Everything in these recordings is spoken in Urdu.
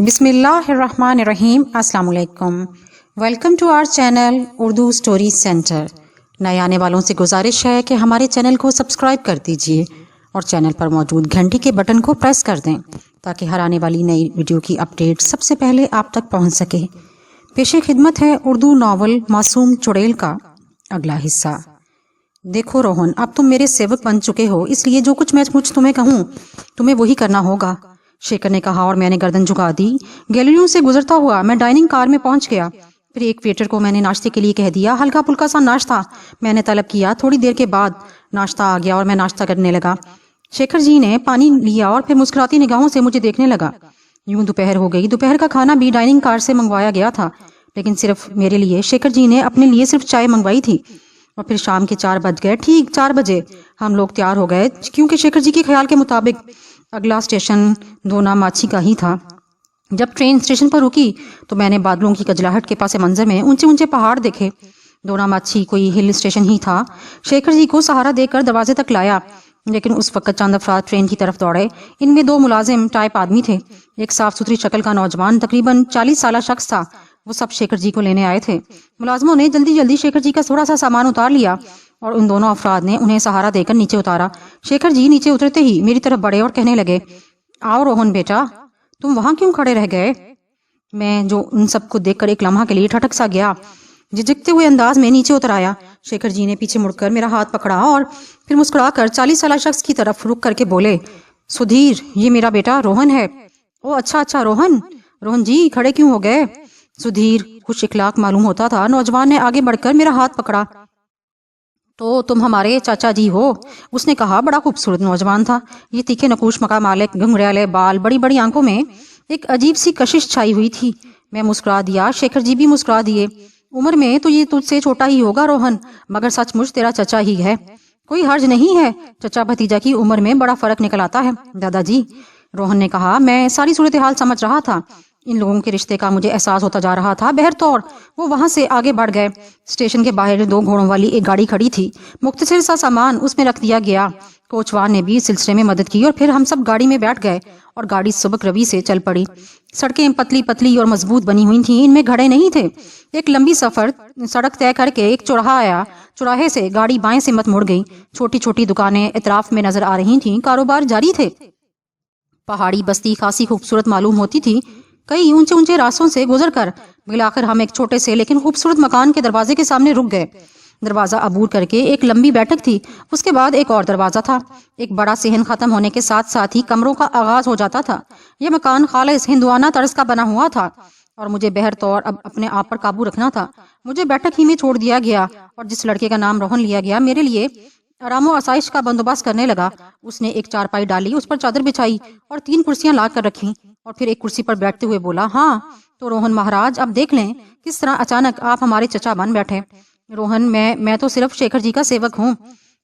بسم اللہ الرحمن الرحیم۔ السلام علیکم، welcome to our channel Urdu story centre. نئے آنے والوں سے گزارش ہے کہ ہمارے چینل کو سبسکرائب کر دیجیے اور چینل پر موجود گھنٹی کے بٹن کو پریس کر دیں تاکہ ہر آنے والی نئی ویڈیو کی اپڈیٹ سب سے پہلے آپ تک پہنچ سکے۔ پیش خدمت ہے اردو ناول معصوم چڑیل کا اگلا حصہ۔ دیکھو روہن، اب تم میرے سیوک بن چکے ہو، اس لیے جو کچھ میں تمہیں کہوں تمہیں وہی کرنا ہوگا، شیکر نے کہا اور میں نے گردن جھکا دی۔ گیلریوں سے گزرتا ہوا میں ڈائننگ کار میں پہنچ گیا۔ پھر ایک ویٹر کو میں نے ناشتے کے لیے کہہ دیا۔ ہلکا پھلکا سا ناشتہ میں نے طلب کیا۔ تھوڑی دیر کے بعد ناشتہ آ گیا اور میں ناشتہ کرنے لگا۔ شیکھر جی نے پانی لیا اور پھر مسکراتی نگاہوں سے مجھے دیکھنے لگا۔ یوں دوپہر ہو گئی۔ دوپہر کا کھانا بھی ڈائننگ کار سے منگوایا گیا تھا، لیکن صرف میرے لیے۔ شیکھر جی نے اپنے لیے صرف چائے منگوائی تھی۔ اور پھر شام کے 4 بج گئے۔ ٹھیک 4 بجے ہم لوگ تیار ہو گئے، کیونکہ شیکھر جی کے خیال کے مطابق اگلا اسٹیشن دونا ماچھی کا ہی تھا۔ جب ٹرین اسٹیشن پر رکی تو میں نے بادلوں کی کجلاہٹ کے پاس منظر میں اونچے اونچے پہاڑ دیکھے۔ دونا ماچھی کوئی ہل اسٹیشن ہی تھا۔ شیکھر جی کو سہارا دے کر دروازے تک لایا، لیکن اس وقت چند افراد ٹرین کی طرف دوڑے۔ ان میں 2 ملازم ٹائپ آدمی تھے۔ ایک صاف ستھری شکل کا نوجوان تقریباً 40 سالہ شخص تھا۔ وہ سب شیکھر جی کو لینے آئے تھے۔ ملازموں نے جلدی جلدی شیکھر جی کا تھوڑا سا سامان اتار لیا اور ان دونوں افراد نے انہیں سہارا دے کر نیچے اتارا۔ شیکھر جی نیچے اترتے ہی میری طرف بڑھے اور کہنے لگے، آؤ روہن بیٹا، تم وہاں کیوں کھڑے رہ گئے؟ میں جو ان سب کو دیکھ کر ایک لمحہ کے لیے ٹھٹک سا گیا۔ جھجکتے ہوئے انداز میں نیچے اتر آیا۔ شیکھر جی نے پیچھے مڑ کر میرا ہاتھ پکڑا اور پھر مسکرا کر 40 سالہ شخص کی طرف رک کر کے بولے، سدھیر، یہ میرا بیٹا روہن ہے۔ او اچھا روہن جی، کھڑے کیوں ہو گئے؟ سدھیر خوش اخلاق معلوم ہوتا تھا۔ نوجوان نے آگے بڑھ کر میرا ہاتھ پکڑا۔ تو تم ہمارے چاچا جی ہو؟ اس نے کہا۔ بڑا خوبصورت نوجوان تھا۔ یہ تیکھے نقوش مکا مالک، گھنگریالے بال، بڑی بڑی آنکھوں میں ایک عجیب سی کشش چھائی ہوئی تھی۔ میں مسکرا دیا۔ شیکھر جی بھی مسکرا دیے۔ عمر میں تو یہ تجھ سے چھوٹا ہی ہوگا روہن، مگر سچ مچ تیرا چچا ہی ہے۔ کوئی حرج نہیں ہے، چچا بھتیجا کی عمر میں بڑا فرق نکل آتا ہے دادا جی، روہن نے کہا۔ میں ساری صورتحال سمجھ رہا تھا۔ ان لوگوں کے رشتے کا مجھے احساس ہوتا جا رہا تھا۔ بہرطور وہ وہاں سے آگے بڑھ گئے۔ اسٹیشن کے باہر 2 گھوڑوں والی ایک گاڑی کھڑی تھی۔ مختصر سا سامان اس میں رکھ دیا گیا۔ کوچوان نے بھی اس سلسلے میں مدد کی اور پھر ہم سب گاڑی میں بیٹھ گئے اور گاڑی سبک روی سے چل پڑی۔ سڑکیں پتلی پتلی اور مضبوط بنی ہوئی تھیں، ان میں گھڑے نہیں تھے۔ ایک لمبی سڑک طے کر کے ایک چوراہا آیا۔ چوراہے سے گاڑی بائیں سے مت مڑ گئی۔ چھوٹی چھوٹی دکانیں اطراف میں نظر آ رہی تھیں۔ کاروبار جاری تھے۔ پہاڑی بستی خاصی خوبصورت معلوم ہوتی تھی۔ کئی اونچے اونچے راستوں سے گزر کر بالآخر ہم ایک چھوٹے سے لیکن خوبصورت مکان کے دروازے کے سامنے رک گئے۔ دروازہ عبور کر کے ایک لمبی بیٹھک تھی۔ اس کے بعد ایک اور دروازہ تھا۔ ایک بڑا صحن ختم ہونے کے ساتھ ساتھ ہی کمروں کا آغاز ہو جاتا تھا۔ یہ مکان خالص ہندوانہ طرز کا بنا ہوا تھا اور مجھے بہر طور اب اپنے آپ پر قابو رکھنا تھا۔ مجھے بیٹھک ہی میں چھوڑ دیا گیا اور جس لڑکے کا نام روہن لیا گیا میرے لیے آرام و آسائش کا بندوبست کرنے لگا۔ اس نے ایک چارپائی ڈالی، اس پر چادر بچھائی اور 3 کرسیاں لا کر رکھیں اور پھر ایک کرسی پر بیٹھتے ہوئے بولا، ہاں تو روہن مہاراج، اب دیکھ لیں کس طرح اچانک آپ ہمارے چچا بن بیٹھے۔ روہن، میں تو صرف شیکھر جی کا سیوک ہوں۔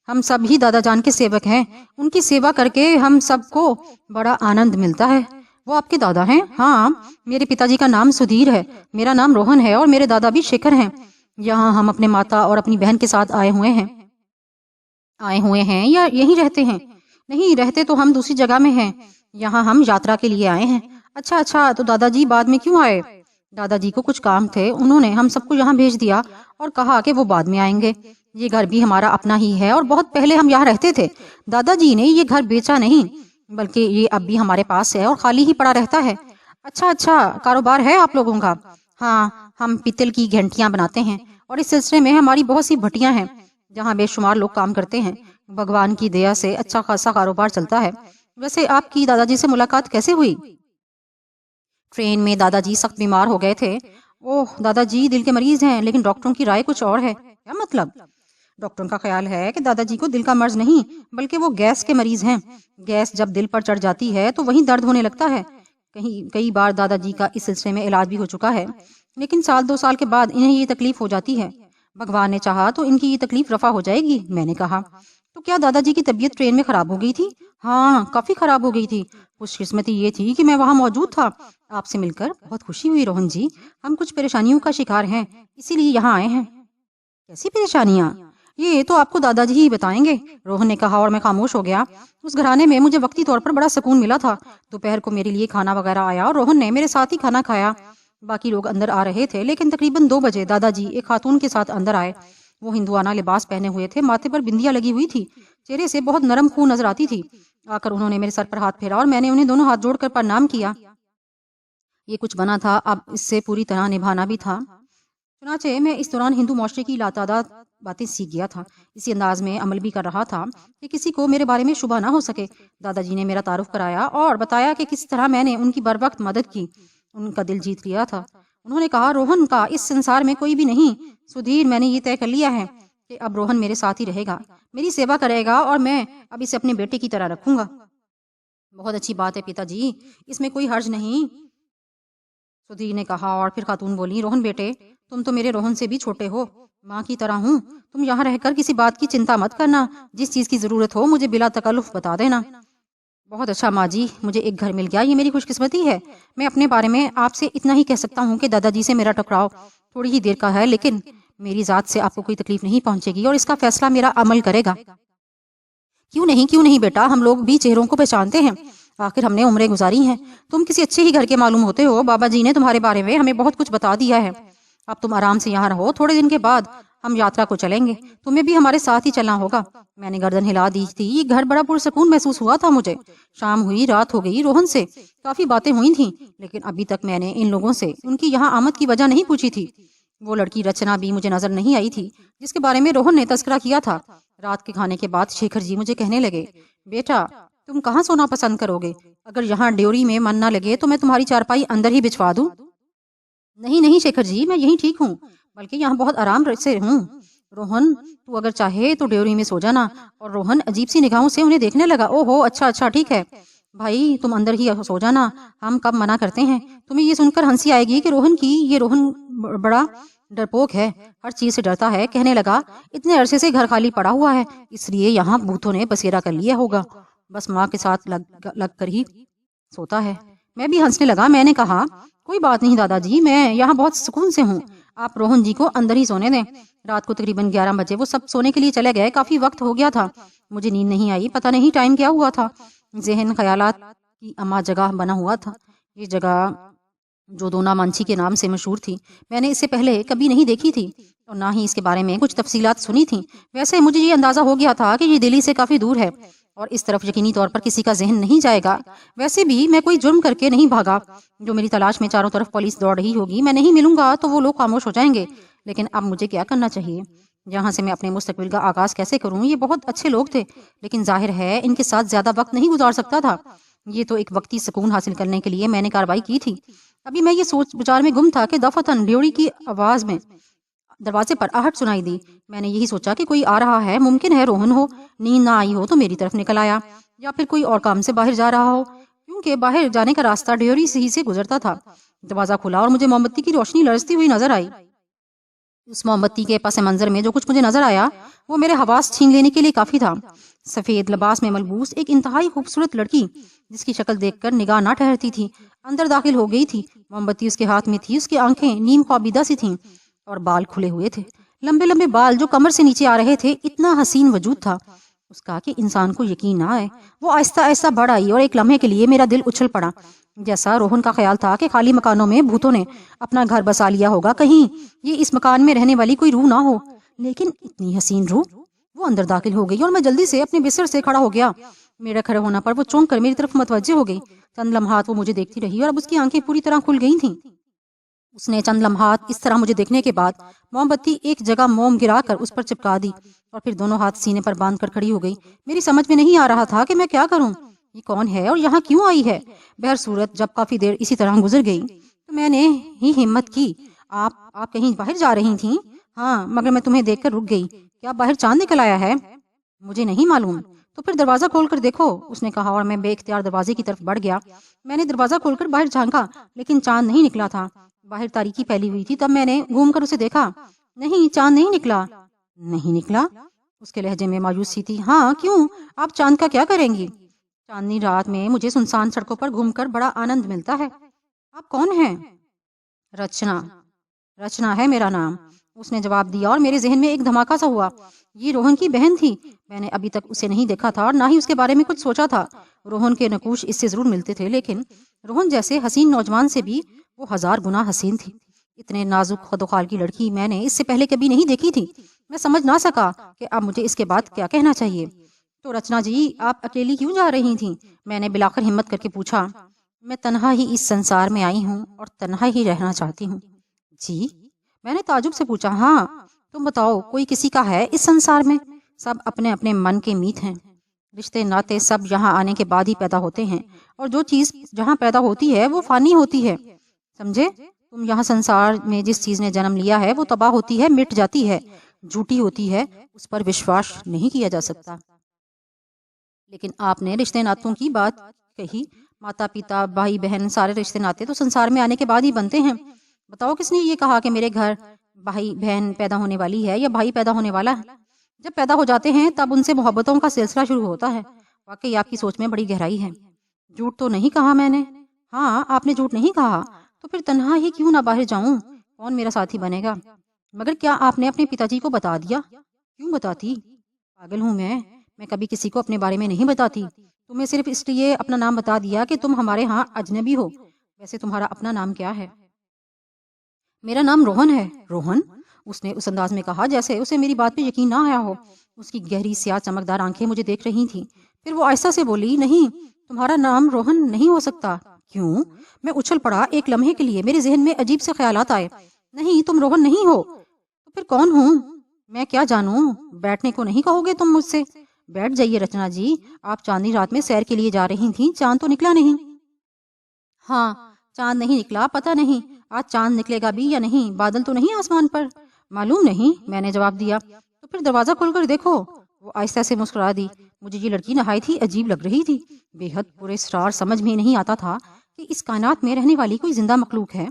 ہم سب ہی دادا جان کے سیوک ہیں۔ ان کی سیوا کر کے ہم سب کو بڑا آنند ملتا ہے۔ وہ آپ کے دادا ہیں؟ ہاں، میرے پتا جی کا نام سدھیر ہے، میرا نام روہن ہے اور میرے دادا بھی شیکھر ہیں۔ یہاں ہم اپنے ماتا اور اپنی بہن کے ساتھ آئے ہوئے ہیں یا یہیں رہتے ہیں؟ نہیں رہتے تو ہم دوسری جگہ میں ہیں، یہاں ہم یاترا کے لیے آئے ہیں۔ اچھا، تو دادا جی بعد میں کیوں آئے؟ دادا جی کو کچھ کام تھے، انہوں نے ہم سب کو یہاں بھیج دیا اور کہا کہ وہ بعد میں آئیں گے۔ یہ گھر بھی ہمارا اپنا ہی ہے اور بہت پہلے ہم یہاں رہتے تھے۔ دادا جی نے یہ گھر بیچا نہیں، بلکہ یہ اب بھی ہمارے پاس ہے اور خالی ہی پڑا رہتا ہے۔ اچھا، کاروبار ہے آپ لوگوں کا؟ ہاں، ہم پیتل کی گھنٹیاں بناتے ہیں اور اس سلسلے میں ہماری بہت سی بھٹیاں ہیں جہاں بے شمار لوگ کام کرتے ہیں۔ بھگوان کی دیا سے اچھا خاصا کاروبار چلتا ہے۔ ویسے آپ کی دادا جی سے ملاقات کیسے ہوئی؟ ٹرین میں دادا جی سخت بیمار ہو گئے تھے۔ اوہ، دادا جی دل کے مریض ہیں، لیکن ڈاکٹروں کی رائے کچھ اور ہے۔ کیا مطلب؟ ڈاکٹروں کا خیال ہے کہ دادا جی کو دل کا مرض نہیں بلکہ وہ گیس کے مریض ہیں۔ گیس جب دل پر چڑھ جاتی ہے تو وہیں درد ہونے لگتا ہے۔ کئی بار دادا جی کا اس سلسلے میں علاج بھی ہو چکا ہے، لیکن 2 سال کے بعد انہیں یہ تکلیف ہو جاتی ہے۔ بھگوان نے چاہا تو ان کی یہ تکلیف رفع ہو جائے گی، میں نے کہا۔ تو کیا دادا جی کی طبیعت ٹرین میں خراب ہو گئی تھی؟ ہاں، کافی خراب ہو گئی تھی۔ خوش قسمتی یہ تھی کہ میں وہاں موجود تھا۔ آپ سے مل کر بہت خوشی ہوئی روہن جی۔ ہم کچھ پریشانیوں کا شکار ہیں، اسی لیے یہاں آئے ہیں۔ کیسی پریشانیاں؟ یہ تو آپ کو دادا جی ہی بتائیں گے، روہن نے کہا اور میں خاموش ہو گیا۔ اس گھرانے میں مجھے وقتی طور پر بڑا سکون ملا تھا۔ دوپہر کو میرے لیے کھانا وغیرہ آیا اور روہن نے میرے ساتھ ہی کھانا کھایا۔ باقی لوگ اندر آ رہے تھے، لیکن تقریباً 2 بجے دادا جی ایک خاتون کے ساتھ اندر آئے۔ وہ ہندوانہ لباس پہنے ہوئے تھے، ماتھے پر بندیاں لگی ہوئی تھی، چہرے سے بہت نرم خون نظر آتی تھی۔ آ کر انہوں نے میرے سر پر ہاتھ پھیرا اور میں نے انہیں دونوں ہاتھ جوڑ کر پرنام کیا۔ یہ کچھ بنا تھا، اب اس سے پوری طرح نبھانا بھی تھا۔ چنانچہ میں اس دوران ہندو معاشرے کی لاتعداد باتیں سیکھ گیا تھا، اسی انداز میں عمل بھی کر رہا تھا کہ کسی کو میرے بارے میں شبہ نہ ہو سکے۔ دادا جی نے میرا تعارف کرایا اور بتایا کہ کس طرح میں نے ان کی بر وقت مدد کی، ان کا دل جیت لیا تھا۔ انہوں نے کہا روہن کا اس سنسار میں کوئی بھی نہیں سدھیر، میں نے یہ طے کر لیا ہے کہ اب روہن میرے ساتھ ہی رہے گا، میری سیوا کرے گا اور میں اب اسے اپنے بیٹے کی طرح رکھوں گا۔ بہت اچھی بات ہے پتا جی، اس میں کوئی حرج نہیں، سدھیر نے کہا۔ اور پھر خاتون بولی، روہن بیٹے، تم تو میرے روہن سے بھی چھوٹے ہو، ماں کی طرح ہوں، تم یہاں رہ کر کسی بات کی چنتا مت کرنا، جس چیز کی ضرورت ہو مجھے بلا تکلف بتا دینا۔ بہت اچھا ماں جی، مجھے ایک گھر مل گیا، یہ میری خوش قسمتی ہے۔ میں اپنے بارے میں آپ سے اتنا ہی کہہ سکتا ہوں کہ دادا جی سے میرا ٹکراؤ تھوڑی ہی دیر کا ہے، لیکن میری ذات سے آپ کو کوئی تکلیف نہیں پہنچے گی اور اس کا فیصلہ میرا عمل کرے گا۔ کیوں نہیں بیٹا، ہم لوگ بھی چہروں کو پہچانتے ہیں، آخر ہم نے عمریں گزاری ہیں۔ تم کسی اچھے ہی گھر کے معلوم ہوتے ہو، بابا جی نے تمہارے بارے میں ہمیں بہت کچھ بتا دیا ہے۔ اب تم آرام سے یہاں رہو، تھوڑے دن کے بعد ہم یاترا کو چلیں گے، تمہیں بھی ہمارے ساتھ ہی چلنا ہوگا۔ میں نے گردن ہلا دی تھی، یہ گھر بڑا پرسکون محسوس ہوا تھا مجھے۔ شام ہوئی، رات ہو گئی، روہن سے کافی باتیں ہوئی تھیں، لیکن ابھی تک میں نے ان لوگوں سے ان کی یہاں آمد کی وجہ نہیں پوچھی تھی۔ وہ لڑکی رچنا بھی مجھے نظر نہیں آئی تھی، جس کے بارے میں روہن نے تذکرہ کیا تھا۔ رات کے کھانے کے بعد شیکھر جی مجھے کہنے لگے، بیٹا تم کہاں سونا پسند کرو گے؟ اگر یہاں ڈیوری میں من نہ لگے تو میں تمہاری چارپائی اندر ہی بچھوا دوں۔ نہیں شیکھر جی، میں یہیں ٹھیک ہوں، بلکہ یہاں بہت آرام سے ہوں۔ روہن تو اگر چاہے تو ڈیوری میں سو جانا۔ اور روہن عجیب سی نگاہوں سے انہیں دیکھنے لگا۔ او ہو، اچھا ٹھیک ہے بھائی، تم اندر ہی سو جانا، ہم کب منع کرتے ہیں۔ تمہیں یہ سن کر ہنسی آئے گی کہ روہن بڑا ڈرپوک ہے، ہر چیز سے ڈرتا ہے۔ کہنے لگا، اتنے عرصے سے گھر خالی پڑا ہوا ہے، اس لیے یہاں بھوتوں نے بسیرا کر لیا ہوگا، بس ماں کے ساتھ لگ کر ہی سوتا ہے۔ میں بھی ہنسنے لگا۔ میں نے کہا، کوئی بات نہیں دادا جی، میں یہاں بہت سکون سے ہوں، آپ روہن جی کو اندر ہی سونے دیں۔ رات کو تقریباً 11 بجے وہ سب سونے کے لیے چلے گئے، کافی وقت ہو گیا تھا۔ مجھے نیند نہیں آئی، پتہ نہیں ٹائم کیا ہوا تھا۔ ذہن خیالات کی اما جگہ بنا ہوا تھا۔ یہ جگہ جو دونا مانچھی کے نام سے مشہور تھی، میں نے اس سے پہلے کبھی نہیں دیکھی تھی اور نہ ہی اس کے بارے میں کچھ تفصیلات سنی تھیں۔ ویسے مجھے یہ اندازہ ہو گیا تھا کہ یہ دلی سے کافی دور ہے اور اس طرف یقینی طور پر کسی کا ذہن نہیں جائے گا۔ ویسے بھی میں کوئی جرم کر کے نہیں بھاگا جو میری تلاش میں چاروں طرف پولیس دوڑ رہی ہوگی۔ میں نہیں ملوں گا تو وہ لوگ خاموش ہو جائیں گے، لیکن اب مجھے کیا کرنا چاہیے؟ یہاں سے میں اپنے مستقبل کا آغاز کیسے کروں؟ یہ بہت اچھے لوگ تھے، لیکن ظاہر ہے ان کے ساتھ زیادہ وقت نہیں گزار سکتا تھا۔ یہ تو ایک وقتی سکون حاصل کرنے کے لیے میں نے کارروائی کی تھی۔ ابھی میں یہ سوچ بچار میں گم تھا کہ دفتن ڈیوڑی کی آواز میں دروازے پر آہٹ سنائی دی۔ میں نے یہی سوچا کہ کوئی آ رہا ہے، ممکن ہے روہن ہو، نیند نہ آئی ہو تو میری طرف نکل آیا، یا پھر کوئی اور کام سے باہر جا رہا ہو، کیونکہ باہر جانے کا راستہ ڈیوری سے گزرتا تھا۔ دروازہ کھلا اور مجھے موم بتی کی روشنی لرزتی ہوئی نظر آئی۔ اس موم بتی کے پس منظر میں جو کچھ مجھے نظر آیا وہ میرے حواس چھین لینے کے لیے کافی تھا۔ سفید لباس میں ملبوس ایک انتہائی خوبصورت لڑکی، جس کی شکل دیکھ کر نگاہ نہ ٹھہرتی تھی، اندر داخل ہو گئی تھی۔ موم بتی اس کے ہاتھ میں تھی، اس کی آنکھیں نیم خوابیدہ سی تھیں اور بال کھلے ہوئے تھے، لمبے لمبے بال جو کمر سے نیچے آ رہے تھے۔ اتنا حسین وجود تھا اس کا کہ انسان کو یقین نہ آئے۔ وہ آہستہ آہستہ بڑھ آئی اور ایک لمحے کے لیے میرا دل اچھل پڑا، جیسا روہن کا خیال تھا کہ خالی مکانوں میں بھوتوں نے اپنا گھر بسا لیا ہوگا، کہیں یہ اس مکان میں رہنے والی کوئی روح نہ ہو۔ لیکن اتنی حسین روح! وہ اندر داخل ہو گئی اور میں جلدی سے اپنے بستر سے کھڑا ہو گیا۔ میرے کھڑے ہونا پر وہ چونک کر میری طرف متوجہ ہو گئی۔ چند لمحات وہ مجھے دیکھتی رہی اور اب اس کی آنکھیں پوری طرح کھل گئی تھیں۔ اس نے چند لمحات اس طرح مجھے دیکھنے کے بعد موم بتی ایک جگہ موم گرا کر اس پر چپکا دی اور پھر دونوں ہاتھ سینے پر باندھ کر کھڑی ہو گئی۔ میری سمجھ میں نہیں آ رہا تھا کہ میں کیا کروں، یہ کون ہے اور یہاں کیوں آئی ہے؟ بہر صورت جب کافی دیر اسی طرح گزر گئی تو میں نے ہی ہمت کی، آپ کہیں باہر جا رہی تھیں؟ ہاں، مگر میں تمہیں دیکھ کر رک گئی۔ کیا باہر چاند نکل آیا ہے؟ مجھے نہیں معلوم۔ تو پھر دروازہ کھول کر دیکھو، اس نے کہا اور میں بے اختیار دروازے کی طرف بڑھ گیا۔ میں نے دروازہ کھول کر باہر جھانکا، لیکن چاند نہیں نکلا تھا۔ باہر تاریکی پھیلی ہوئی تھی۔ تب میں نے گھوم کر اسے دیکھا، نہیں، چاند نہیں نکلا۔ نہیں نکلا؟ اس کے لہجے میں مایوسی تھی۔ ہاں، کیوں؟ آپ چاند کا کیا کریں گی؟ چاندنی رات میں مجھے سنسان سڑکوں پر گھوم کر بڑا آنند ملتا ہے۔ آپ کون ہیں؟ رچنا ہے میرا نام۔ اس نے جواب دیا اور میرے ذہن میں ایک دھماکہ سا ہوا۔ یہ روہن کی بہن تھی۔ میں نے ابھی تک اسے نہیں دیکھا تھا اور نہ ہی اس کے بارے میں کچھ سوچا تھا۔ روہن کے نقوش اس سے ضرور ملتے تھے، لیکن روہن جیسے حسین نوجوان سے بھی وہ 1000 گنا حسین تھی۔ اتنے نازک خد و خال کی لڑکی میں نے اس سے پہلے کبھی نہیں دیکھی تھی۔ میں سمجھ نہ سکا کہ اب مجھے اس کے بعد کیا کہنا چاہیے۔ تو رچنا جی، آپ اکیلی کیوں جا رہی تھیں؟ میں نے بلاخر ہمت کر کے پوچھا۔ میں تنہا ہی اس سنسار میں آئی ہوں اور تنہا ہی رہنا چاہتی ہوں۔ جی؟ میں نے تعجب سے پوچھا۔ ہاں، تم بتاؤ، کوئی کسی کا ہے اس سنسار میں؟ سب اپنے اپنے من کے میت ہیں۔ رشتے ناتے سب یہاں آنے کے بعد ہی پیدا ہوتے ہیں، اور جو چیز جہاں پیدا ہوتی ہے وہ فانی ہوتی ہے، سمجھے؟ تم یہاں سنسار میں جس چیز نے جنم لیا ہے وہ تباہ ہوتی ہے، مٹ جاتی ہے، جھوٹی ہوتی ہے، اس پر وشواس نہیں کیا جا سکتا۔ لیکن آپ نے رشتے ناتوں کی بات کہی۔ ماتا پتا، بھائی بہن، سارے رشتے ناتے تو سنسار میں آنے کے بعد ہی بنتے ہیں۔ بتاؤ، کس نے یہ کہا کہ میرے گھر بھائی بہن پیدا ہونے والی ہے یا بھائی پیدا ہونے والا ہے؟ جب پیدا ہو جاتے ہیں تب ان سے محبتوں کا سلسلہ شروع ہوتا ہے۔ واقعی آپ کی سوچ میں بڑی گہرائی ہے۔ جھوٹ تو نہیں کہا میں نے؟ ہاں، آپ نے جھوٹ نہیں کہا۔ تو پھر تنہا ہی کیوں نہ باہر جاؤں؟ کون میرا ساتھی بنے گا؟ مگر کیا آپ نے اپنے پتا جی کو بتا دیا؟ کیوں بتاتی؟ پاگل ہوں میں کبھی کسی کو اپنے بارے میں نہیں بتاتی۔ تمہیں صرف اس لیے اپنا نام بتا دیا کہ تم ہمارے ہاں اجنبی ہو۔ ویسے تمہارا اپنا نام کیا ہے؟ میرا نام روہن ہے۔ روہن؟ اس نے اس انداز میں کہا جیسے اسے میری بات پہ یقین نہ آیا ہو۔ اس کی گہری سیاہ چمکدار آنکھیں مجھے دیکھ رہی تھیں۔ پھر وہ آہستہ سے بولی، نہیں، تمہارا نام روہن نہیں ہو سکتا۔ کیوں؟ میں اچھل پڑا۔ ایک لمحے کے لیے میرے ذہن میں عجیب سے خیالات آئے۔ نہیں، تم روہن نہیں ہو۔ تو پھر کون ہوں؟ میں کیا جانوں؟ بیٹھنے کو نہیں کہو گے تم مجھ سے؟ بیٹھ جائیے رچنا جی، آپ چاندنی رات میں سیر کے لیے جا رہی تھیں، چاند تو نکلا نہیں۔ ہاں، چاند نہیں نکلا، پتہ نہیں آج چاند نکلے گا بھی یا نہیں۔ بادل تو نہیں آسمان پر؟ معلوم نہیں، میں نے جواب دیا۔ تو پھر دروازہ کھول کر دیکھو۔ وہ آہستہ سے مسکرا دی۔ مجھے یہ لڑکی نہایت ہی عجیب لگ رہی تھی، بے حد پراسرار۔ سمجھ میں نہیں آتا تھا کہ اس کائنات میں رہنے والی کوئی زندہ مخلوق ہے۔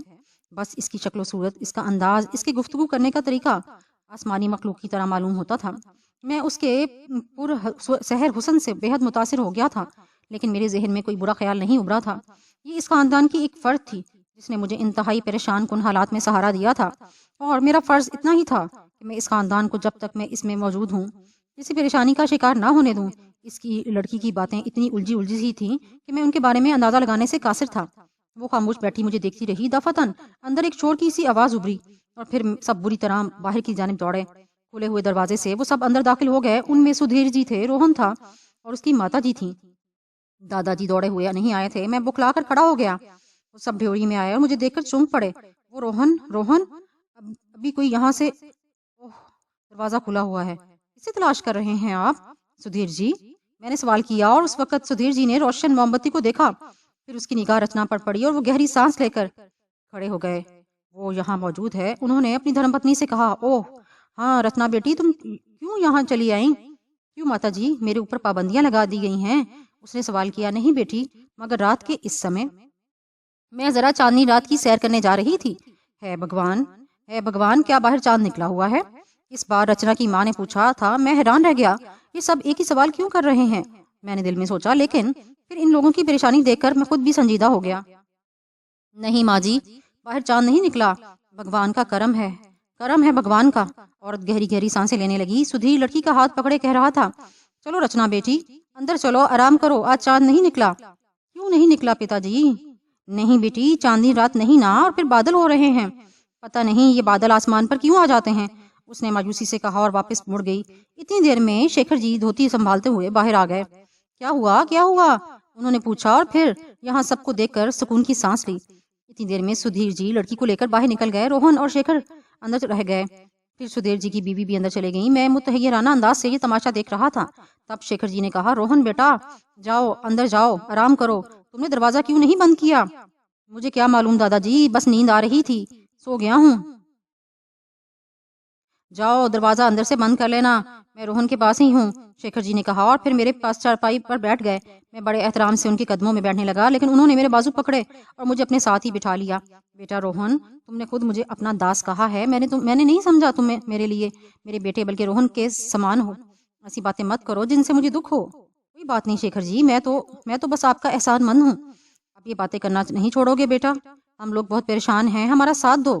بس اس کی شکل و صورت، اس کا انداز، اس کے گفتگو کرنے کا طریقہ آسمانی مخلوق کی طرح معلوم ہوتا تھا۔ میں اس کے پر سحر حسن سے بے حد متاثر ہو گیا تھا، لیکن میرے ذہن میں کوئی برا خیال نہیں ابھرا تھا۔ یہ اس خاندان کی ایک فرد تھی جس نے مجھے انتہائی پریشان کن حالات میں سہارا دیا تھا، اور میرا فرض اتنا ہی تھا کہ میں اس خاندان کو جب تک میں اس میں موجود ہوں کسی پریشانی کا شکار نہ ہونے دوں۔ اس کی لڑکی کی باتیں اتنی الجھی سی تھیں کہ میں ان کے بارے میں اندازہ لگانے سے قاصر تھا۔ وہ خاموش بیٹھی مجھے دیکھتی رہی۔ دفعتاً اندر ایک شور کی سی آواز ابھری اور پھر سب بری طرح باہر کی جانب دوڑے۔ کھلے ہوئے دروازے سے وہ سب اندر داخل ہو گئے۔ ان میں سدھیر جی تھے، روہن تھا اور اس کی ماتا جی تھیں۔ دادا جی دوڑے ہوئے نہیں آئے تھے۔ میں بکلا کر کھڑا ہو گیا۔ وہ سب ڈھیوری میں آئے اور مجھے دیکھ کر چونک پڑے۔ وہ روہن ابھی کوئی یہاں سے؟ اوہ، دروازہ کھلا ہوا ہے۔ کسے تلاش کر رہے ہیں آپ؟ سدھیر جی، میں نے سوال کیا، اور اس وقت سدھیر جی نے روشن موم بتی کو دیکھا۔ پھر اس کی نگاہ رچنا پر پڑی اور وہ گہری سانس لے کر کھڑے ہو گئے۔ وہ یہاں موجود ہے، انہوں نے اپنی دھرم پتنی سے کہا۔ اوہ ہاں رچنا بیٹی، تم کیوں یہاں چلی آئیں؟ کیوں ماتا جی، میرے اوپر پابندیاں لگا دی گئی ہیں؟ اس نے سوال کیا۔ نہیں بیٹی، مگر رات کے اس سمے میں ذرا چاندنی رات کی سیر کرنے جا رہی تھی۔ ہے بھگوان، کیا باہر چاند نکلا ہوا ہے؟ اس بار رچنا کی ماں نے پوچھا تھا۔ میں حیران رہ گیا، یہ سب ایک ہی سوال کیوں کر رہے ہیں؟ میں نے دل میں سوچا، لیکن پھر ان لوگوں کی پریشانی دیکھ کر میں خود بھی سنجیدہ ہو گیا۔ نہیں ماں جی، باہر چاند نہیں نکلا، بھگوان کا کرم ہے بھگوان کا۔ عورت گہری گہری سانسیں لینے لگی۔ سدھیر لڑکی کا ہاتھ پکڑے کہہ رہا تھا، چلو رچنا بیٹی، اندر چلو، آرام کرو، آج چاند نہیں نکلا۔ کیوں نہیں نکلا پتا جی؟ نہیں بیٹی، چاندنی رات نہیں نا، اور پھر بادل ہو رہے ہیں۔ پتہ نہیں یہ بادل آسمان پر کیوں آ جاتے ہیں، اس نے مایوسی سے کہا اور واپس مڑ گئی۔ اتنی دیر میں شیکھر جی دھوتی سنبھالتے ہوئے باہر آ گئے۔ کیا ہوا انہوں نے پوچھا، اور پھر یہاں سب کو دیکھ کر سکون کی سانس لی۔ اتنی دیر میں سدھیر جی لڑکی کو لے کر باہر نکل گئے۔ روہن اور شیکھر اندر رہ گئے۔ پھر سدھیر جی کی بیوی بھی اندر چلے گئیں۔ میں متحیرانہ انداز سے یہ تماشا دیکھ رہا تھا۔ تب شیکھر جی نے کہا، روہن بیٹا، جاؤ اندر جاؤ، آرام کرو۔ تم نے دروازہ کیوں نہیں بند کیا؟ مجھے کیا معلوم دادا جی، بس نیند آ رہی تھی، سو گیا ہوں۔ جاؤ دروازہ اندر سے بند کر لینا، میں روہن کے پاس ہی ہوں، شیکھر جی نے کہا، اور پھر میرے پاس چارپائی پر بیٹھ گئے۔ میں بڑے احترام سے ان کے قدموں میں بیٹھنے لگا، لیکن انہوں نے میرے بازو پکڑے اور مجھے اپنے ساتھ ہی بٹھا لیا۔ بیٹا روہن، تم نے خود مجھے اپنا داس کہا ہے، میں نے نہیں سمجھا تم میرے لیے میرے بیٹے بلکہ روہن کے سمان ہو۔ ایسی باتیں مت کرو جن سے مجھے دکھ ہو۔ کوئی بات نہیں شیکھر جی، میں تو بس آپ کا احسان مند ہوں۔ اب یہ باتیں کرنا نہیں چھوڑو گے بیٹا؟ ہم لوگ بہت پریشان ہیں، ہمارا ساتھ دو۔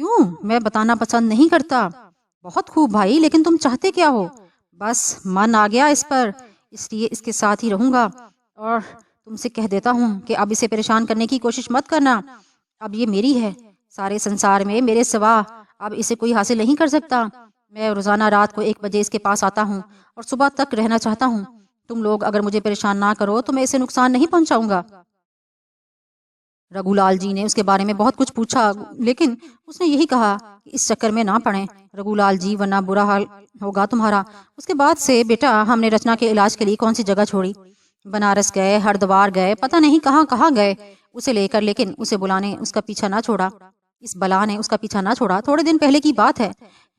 کیوں؟ میں بتانا پسند نہیں کرتا۔ بہت خوب بھائی، لیکن تم چاہتے کیا ہو؟ بس من آ گیا اس پر، اس لیے اس کے ساتھ ہی رہوں گا، اور تم سے کہہ دیتا ہوں کہ اب اسے پریشان کرنے کی کوشش مت کرنا۔ اب یہ میری ہے، سارے سنسار میں میرے سوا اب اسے کوئی حاصل نہیں کر سکتا۔ میں روزانہ رات کو 1 بجے اس کے پاس آتا ہوں اور صبح تک رہنا چاہتا ہوں۔ تم لوگ اگر مجھے پریشان نہ کرو تو میں اسے نقصان نہیں پہنچاؤں گا۔ رگو لال جی نے اس کے بارے میں بہت کچھ پوچھا، لیکن اس نے یہی کہا کہ اس چکر میں نہ پڑیں رگو لال جی، ورنہ برا حال ہوگا تمہارا۔ اس کے بعد سے بیٹا ہم نے رچنا کے علاج کے لیے کون سی جگہ چھوڑی، بنارس گئے، ہردوار گئے، پتہ نہیں کہاں کہاں گئے اسے لے کر، لیکن اسے بلانے اس کا پیچھا نہ چھوڑا، اس بلا نے اس کا پیچھا نہ چھوڑا۔ تھوڑے دن پہلے کی بات ہے،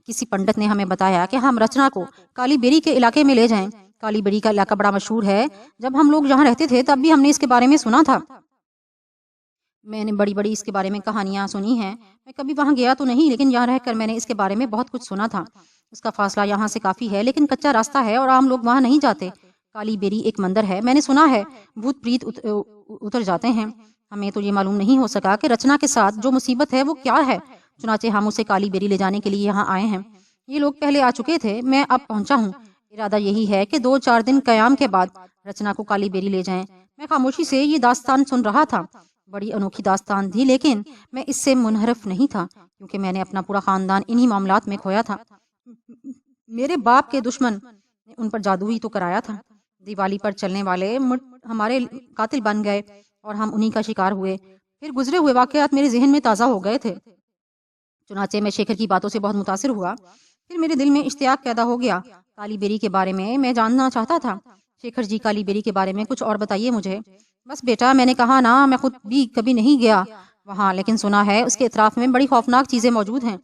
کسی پنڈت نے ہمیں بتایا کہ ہم رچنا کو کالی بیری کے علاقے میں لے جائیں۔ کالی بیری کا علاقہ بڑا مشہور ہے، جب ہم لوگ یہاں رہتے تھے تب بھی ہم نے اس کے بارے میں سنا تھا۔ میں نے بڑی بڑی اس کے بارے میں کہانیاں سنی ہیں، میں کبھی وہاں گیا تو نہیں، لیکن یہاں رہ کر میں نے اس کے بارے میں بہت کچھ سنا تھا۔ اس کا فاصلہ یہاں سے کافی ہے، لیکن کچا راستہ ہے اور عام لوگ وہاں نہیں جاتے۔ کالی بیری ایک مندر ہے، میں نے سنا ہے بھوت پریت اتر جاتے ہیں۔ ہمیں تو یہ معلوم نہیں ہو سکا کہ رچنا کے ساتھ جو مصیبت ہے وہ کیا ہے، چنانچہ ہم اسے کالی بیری لے جانے کے لیے یہاں آئے ہیں۔ یہ لوگ پہلے آ چکے تھے، میں اب پہنچا ہوں۔ ارادہ یہی ہے کہ 2-4 دن قیام کے بعد رچنا کو کالی بیری لے جائیں۔ میں خاموشی سے یہ داستان سن رہا تھا، بڑی انوکھی داستان تھی، لیکن میں اس سے منحرف نہیں تھا، کیونکہ میں نے اپنا پورا خاندان انہی معاملات میں کھویا تھا۔ میرے باپ کے دشمن نے ان پر جادو ہی تو کرایا تھا، دیوالی پر چلنے والے ہمارے قاتل بن گئے اور ہم انہی کا شکار ہوئے۔ پھر گزرے ہوئے واقعات میرے ذہن میں تازہ ہو گئے تھے، چنانچہ میں شیکھر کی باتوں سے بہت متاثر ہوا۔ پھر میرے دل میں اشتیاق پیدا ہو گیا، کالی بیری کے بارے میں جاننا چاہتا تھا۔ شیکھر جی، کالی بیری کے بارے میں کچھ اور بتائیے مجھے۔ بس بیٹا، میں نے کہا نا، میں خود بھی کبھی نہیں گیا وہاں، لیکن سنا ہے اس کے اطراف میں بڑی خوفناک چیزیں موجود ہیں۔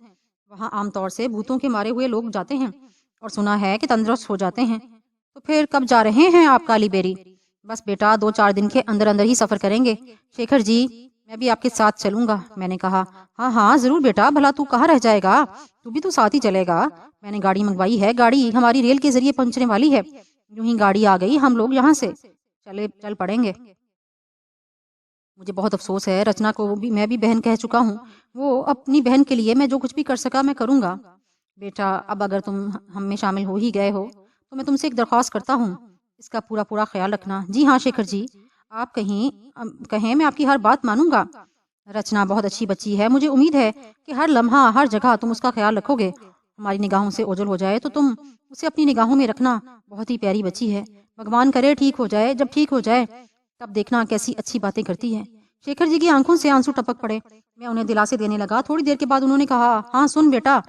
وہاں عام طور سے بھوتوں کے مارے ہوئے لوگ جاتے ہیں، اور سنا ہے کہ تندرست ہو جاتے ہیں۔ تو پھر کب جا رہے ہیں آپ کالی بیری؟ بس بیٹا، 2-4 دن کے اندر اندر ہی سفر کریں گے۔ شیکھر جی، میں بھی آپ کے ساتھ چلوں گا، میں نے کہا۔ ہاں ہاں ضرور بیٹا، بھلا تو کہاں رہ جائے گا، تو بھی تو ساتھ ہی چلے گا۔ میں نے گاڑی منگوائی ہے، گاڑی ہماری ریل کے ذریعے پہنچنے والی ہے۔ یوں ہی گاڑی آ گئی، ہم لوگ یہاں سے چل پڑیں گے۔ مجھے بہت افسوس ہے، رچنا کو بھی میں بھی بہن کہہ چکا ہوں، وہ اپنی بہن کے لیے میں جو کچھ بھی کر سکا میں کروں گا۔ بیٹا، اب اگر تم ہم میں شامل ہو ہی گئے ہو تو میں تم سے ایک درخواست کرتا ہوں، اس کا پورا خیال رکھنا۔ جی ہاں شیکھر جی، آپ کہیں میں آپ کی ہر بات مانوں گا۔ رچنا بہت اچھی بچی ہے، مجھے امید ہے کہ ہر لمحہ ہر جگہ تم اس کا خیال رکھو گے۔ ہماری نگاہوں سے اوجھل ہو جائے تو تم اسے اپنی نگاہوں میں رکھنا، بہت ہی پیاری بچی ہے۔ بھگوان کرے ٹھیک ہو جائے، جب ٹھیک ہو جائے تب دیکھنا کیسی اچھی باتیں کرتی ہے۔ شیکھر جی کی آنکھوں سے آنسو ٹپک پڑے، میں انہیں دلاسے دینے لگا۔ تھوڑی دیر کے بعد انہوں نے کہا، ہاں سن بیٹا،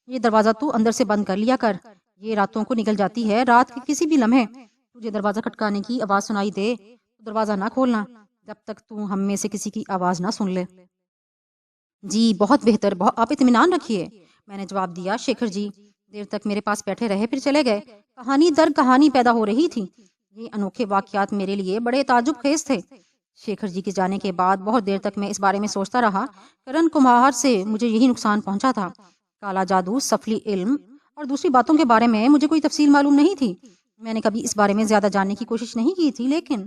یہ دروازہ تو اندر سے بند کر لیا کر، یہ راتوں کو نکل جاتی ہے، رات کے کسی بھی لمحے تجھے دروازہ کھٹکانے کی آواز سنائی دے تو دروازہ نہ کھولنا جب تک تو ہم میں سے کسی کی آواز نہ سن لے۔ جی بہت بہتر، آپ اطمینان رکھیے، میں نے جواب دیا۔ شیکھر جی دیر تک میرے پاس بیٹھے رہے، پھر چلے گئے۔ کہانی در کہانی پیدا ہو رہی تھی۔ یہ انوکھے واقعات میرے لیے بڑے تعجب خیز تھے۔ شیکھر جی کے جانے کے بعد بہت دیر تک میں اس بارے میں سوچتا رہا۔ کرن کمار سے مجھے یہی نقصان پہنچا تھا، کالا جادو، سفلی علم اور دوسری باتوں کے بارے میں مجھے کوئی تفصیل معلوم نہیں تھی۔ میں نے کبھی اس بارے میں زیادہ جاننے کی کوشش نہیں کی تھی، لیکن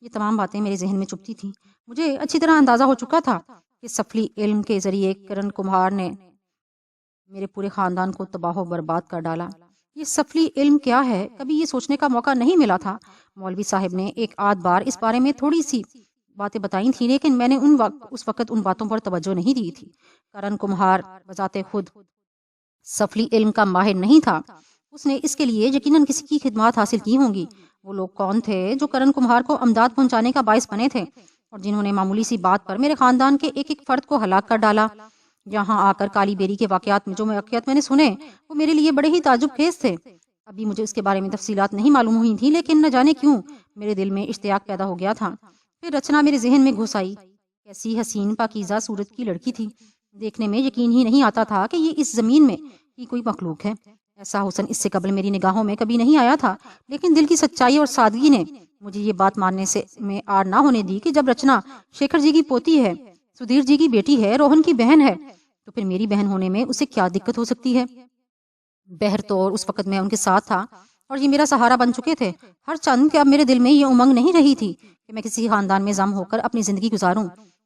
یہ تمام باتیں میرے ذہن میں چپتی تھیں۔ مجھے اچھی طرح اندازہ ہو چکا تھا کہ سفلی علم کے ذریعے کرن کمار نے میرے پورے خاندان کو تباہ و برباد کر ڈالا۔ یہ سفلی علم کیا ہے، کبھی یہ سوچنے کا موقع نہیں ملا تھا۔ مولوی صاحب نے ایک آدھ بار اس بارے میں تھوڑی سی باتیں بتائی تھیں، لیکن میں نے اس وقت ان باتوں پر توجہ نہیں دی تھی۔ کرن کمار بذات خود سفلی علم کا ماہر نہیں تھا، اس نے اس کے لیے یقیناً کسی کی خدمات حاصل کی ہوں گی۔ وہ لوگ کون تھے جو کرن کمار کو امداد پہنچانے کا باعث بنے تھے، اور جنہوں نے معمولی سی بات پر میرے خاندان کے ایک ایک فرد کو ہلاک کر ڈالا؟ یہاں آ کر کالی بیری کے واقعات میں جو واقعات میں نے سنے وہ میرے لیے بڑے ہی تعجب خیز تھے۔ ابھی مجھے اس کے بارے میں تفصیلات نہیں معلوم ہوئی تھی، لیکن نہ جانے کیوں میرے دل میں اشتیاق پیدا ہو گیا تھا۔ پھر رچنا میرے ذہن میں گھس آئی۔ کیسی حسین پاکیزہ صورت کی لڑکی تھی، دیکھنے میں یقین ہی نہیں آتا تھا کہ یہ اس زمین میں کی کوئی مخلوق ہے۔ ایسا حسن اس سے قبل میری نگاہوں میں کبھی نہیں آیا تھا، لیکن دل کی سچائی اور سادگی نے مجھے یہ بات ماننے سے میں آڑ نہ ہونے دی کہ جب رچنا شیکھر جی کی پوتی ہے، سدھیر جی کی بیٹی ہے، روہن کی بہن ہے، تو پھر میری بہن ہونے میں اسے کیا دقت ہو سکتی ہے؟ بہرطور اس وقت میں ان کے ساتھ تھا اور یہ میرا سہارا بن چکے تھے ہر چند کہ اب میرے دل میں یہ امنگ نہیں رہی تھی کہ میں کسی خاندان میں ضم ہو کر اپنی زندگی گزاروں۔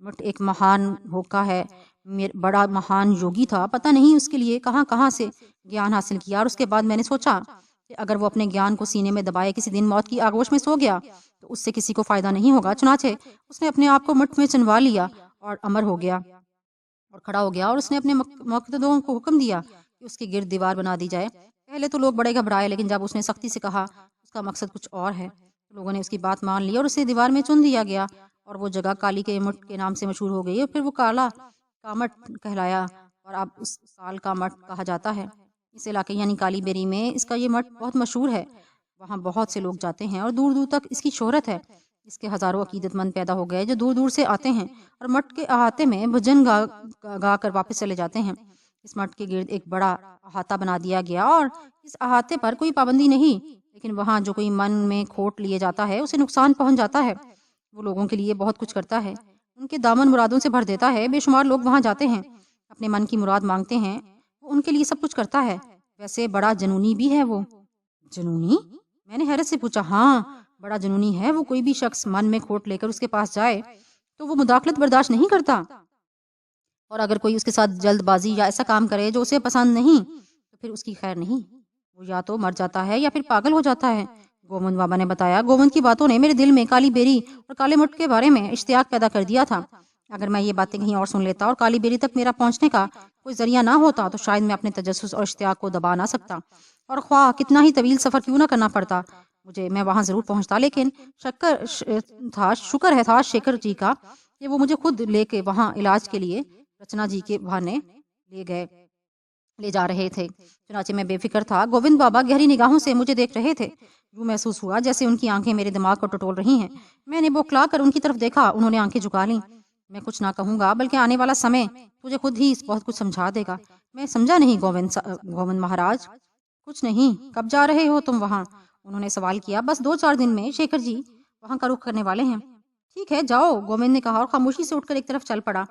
مٹھ ایک مہان ہوکا ہے، بڑا مہان یوگی تھا، پتہ نہیں اس کے لیے کہاں کہاں سے گیان حاصل کیا۔ اور اس کے بعد میں نے سوچا کہ اگر وہ اپنے گیان کو سینے میں دبائے کسی دن موت کی آغوش میں سو گیا تو اس سے کسی کو فائدہ نہیں ہوگا۔ چنانچہ اس نے اپنے آپ کو مٹھ میں چنوا لیا اور امر ہو گیا اور کھڑا ہو گیا، اور اس نے اپنے مقتدوں کو حکم دیا کہ اس کے گرد دیوار بنا دی جائے۔ پہلے تو لوگ بڑے گھبرائے، لیکن جب اس نے سختی سے کہا اس کا مقصد کچھ اور ہے، لوگوں نے اس کی بات مان لی اور اسے دیوار میں چن دیا گیا، اور وہ جگہ کالی کے مٹھ کے نام سے مشہور ہو گئی، اور پھر وہ کالا کامٹ کہلایا، اور اب اس کال کا مٹھ کہا جاتا ہے۔ اس علاقے یعنی کالی بیری میں اس کا یہ مٹھ بہت مشہور ہے، وہاں بہت سے لوگ جاتے ہیں اور دور دور تک اس کی شہرت ہے۔ اس کے ہزاروں عقیدت مند پیدا ہو گئے جو دور دور سے آتے ہیں اور مٹھ کے احاطے میں بھجن گا کر واپس چلے جاتے ہیں۔ اس مٹھ کے گرد ایک بڑا احاطہ بنا دیا گیا، اور اس احاطے پر کوئی پابندی نہیں، لیکن وہاں جو کوئی من میں کھوٹ لیے جاتا ہے اسے نقصان پہنچ جاتا ہے۔ وہ لوگوں کے لیے بہت کچھ کرتا ہے، ان کے دامن مرادوں سے بھر دیتا ہے۔ بے شمار لوگ وہاں جاتے ہیں، اپنے من کی مراد مانگتے ہیں، وہ ان کے لیے سب کچھ کرتا ہے۔ ویسے بڑا جنونی بھی ہے وہ۔ جنونی؟ میں نے حیرت سے پوچھا۔ ہاں، بڑا جنونی ہے وہ۔ کوئی بھی شخص من میں کھوٹ لے کر اس کے پاس جائے تو وہ مداخلت برداشت نہیں کرتا، اور اگر کوئی اس کے ساتھ جلد بازی یا ایسا کام کرے جو اسے پسند نہیں تو پھر اس کی خیر نہیں، وہ یا تو مر جاتا ہے یا پھر پاگل ہو جاتا ہے۔ گووند بابا نے بتایا، گووند کی باتوں نے میرے دل میں کالی بیری اور کالے مٹھ کے بارے میں اشتیاق پیدا کر دیا تھا۔ اگر میں یہ باتیں کہیں اور سن لیتا اور کالی بیری تک میرا پہنچنے کا کوئی ذریعہ نہ ہوتا تو شاید میں اپنے تجسس اور اشتیاق کو دبا نہ سکتا، اور خواہ کتنا ہی طویل سفر کیوں نہ کرنا پڑتا مجھے، میں وہاں ضرور پہنچتا۔ لیکن شکر تھا شیکھر جی کا کہ وہ مجھے خود لے کے وہاں علاج کے لیے رچنا جی کے بہانے لے جا رہے تھے۔ چنانچہ میں بے فکر تھا۔ گووند بابا گہری نگاہوں سے مجھے دیکھ رہے تھے، یوں محسوس ہوا جیسے ان کی آنکھیں میرے دماغ کو ٹٹول رہی ہیں۔ میں نے بوکھلا کر ان کی طرف دیکھا، انہوں نے آنکھیں جھکا لیں۔ میں کچھ نہ کہوں گا، بلکہ آنے والا سمے تجھے خود ہی بہت کچھ سمجھا دے گا۔ میں سمجھا نہیں گووند مہاراج۔ کچھ نہیں۔ کب جا رہے ہو تم وہاں؟ انہوں نے سوال کیا۔ بس 2-4 دن میں شیکھر جی وہاں کا رخ کرنے والے ہیں۔ ٹھیک ہے، جاؤ، گووند نے کہا، اور خاموشی سے اٹھ کر ایک طرف چل پڑا۔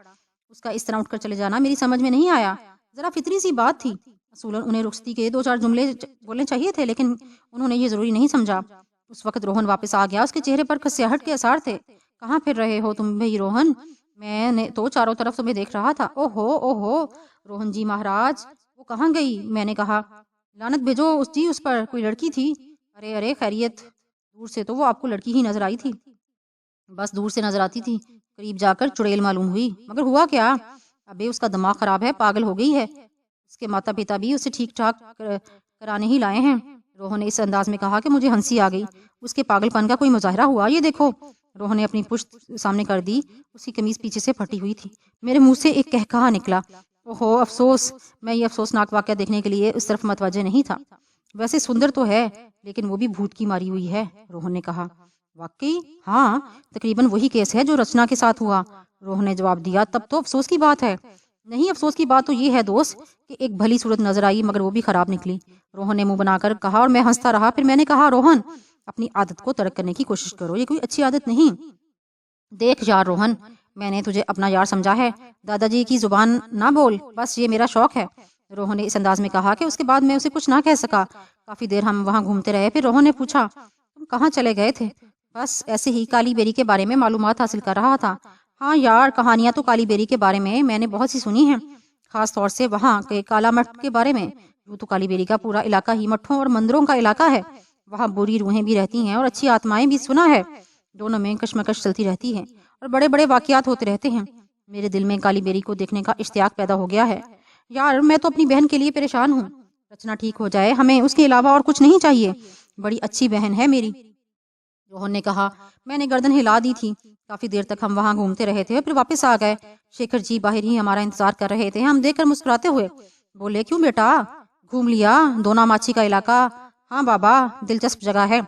اس کا اس طرح اٹھ کر چلے جانا میری سمجھ میں نہیں آیا۔ ذرا فطری سی بات تھی۔ اصولاً انہیں رخصتی کے 2-4 جملے بولنے چاہیے تھے، لیکن انہوں نے یہ ضروری نہیں سمجھا۔ اس وقت روہن واپس آ گیا، اس کے چہرے پر کھسیاہٹ کے آثار تھے۔ کہاں پھر رہے ہو تم بھائی روہن؟ میں نے تو چاروں طرف تمہیں دیکھ رہا تھا۔ اوہو روہن جی مہاراج، وہ کہاں گئی؟ میں نے کہا، لعنت بھیجو اس پر، کوئی لڑکی تھی؟ ارے خیریت؟ دور سے تو وہ آپ کو لڑکی ہی نظر آئی تھی۔ بس دور سے نظر آتی تھی، قریب جا کر چڑیل معلوم ہوئی۔ مگر ہوا کیا؟ ابے اس کا دماغ خراب ہے، پاگل ہو گئی ہے۔ اس کے ماتا پتا بھی اسے ٹھیک ٹھاک کرانے ہی لائے ہیں۔ روہن نے اس انداز میں کہا کہ مجھے ہنسی آ گئی۔ اس کے پاگل پن کا کوئی مظاہرہ ہوا؟ یہ دیکھو۔ روہن نے اپنی پشت سامنے کر دی، اس کی قمیض پیچھے سے پھٹی ہوئی تھی۔ میرے منہ سے ایک کہکہا نکلا۔ اوہو افسوس، میں یہ افسوسناک واقعہ دیکھنے کے لیے اس طرف متوجہ نہیں تھا۔ ویسے سندر تو ہے، لیکن وہ بھی بھوت کی ماری ہوئی ہے، روہن نے کہا۔ واقعی؟ ہاں، تقریباً وہی کیس ہے جو رچنا کے ساتھ ہوا، روہن نے جواب دیا۔ تب تو افسوس کی بات ہے۔ نہیں، افسوس کی بات تو یہ ہے دوست کہ ایک بھلی صورت نظر آئی، مگر وہ بھی خراب نکلی، روہن نے منہ بنا کر کہا، اور میں ہنستا رہا۔ پھر میں نے کہا، روہن اپنی عادت کو ترک کرنے کی کوشش کرو، یہ کوئی اچھی عادت نہیں۔ دیکھ یار روہن، میں نے تجھے اپنا یار سمجھا ہے، دادا جی کی زبان نہ بول، بس یہ میرا شوق ہے، روہن نے اس انداز میں کہا کہ اس کے بعد میں اسے کچھ نہ کہہ سکا۔ کافی دیر ہم وہاں گھومتے رہے، پھر روہن نے پوچھا، تم کہاں چلے گئے تھے؟ بس ایسے ہی کالی بیری کے بارے میں معلومات حاصل کر رہا تھا۔ ہاں یار، کہانیاں تو کالی بیری کے بارے میں نے بہت سی سنی ہیں، خاص طور سے وہاں کے کالا مٹھ کے بارے میں۔ یوں تو کالی بیری کا پورا علاقہ ہی مٹھوں اور مندروں کا علاقہ ہے، وہاں بری روحیں بھی رہتی ہیں اور اچھی آتمائیں بھی، سنا ہے۔ دونوں میں کشمکش چلتی رہتی ہے اور بڑے بڑے واقعات ہوتے رہتے ہیں۔ میرے دل میں کالی بیری کو دیکھنے کا اشتیاق پیدا ہو گیا ہے۔ یار میں تو اپنی بہن کے لیے پریشان ہوں، رچنا ٹھیک ہو جائے، ہمیں اس کے علاوہ اور کچھ نہیں چاہیے، بڑی اچھی بہن ہے میری، روہن نے کہا۔ میں نے گردن ہلا دی تھی۔ کافی دیر تک ہم وہاں گھومتے رہے تھے، پھر واپس آ گئے۔ شیکھر جی باہر ہی ہمارا انتظار کر رہے تھے۔ ہم دیکھ کر مسکراتے ہوئے بولے، کیوں بیٹا، گھوم لیا دونا ماچی کا علاقہ؟ ہاں بابا، دلچسپ جگہ ہے،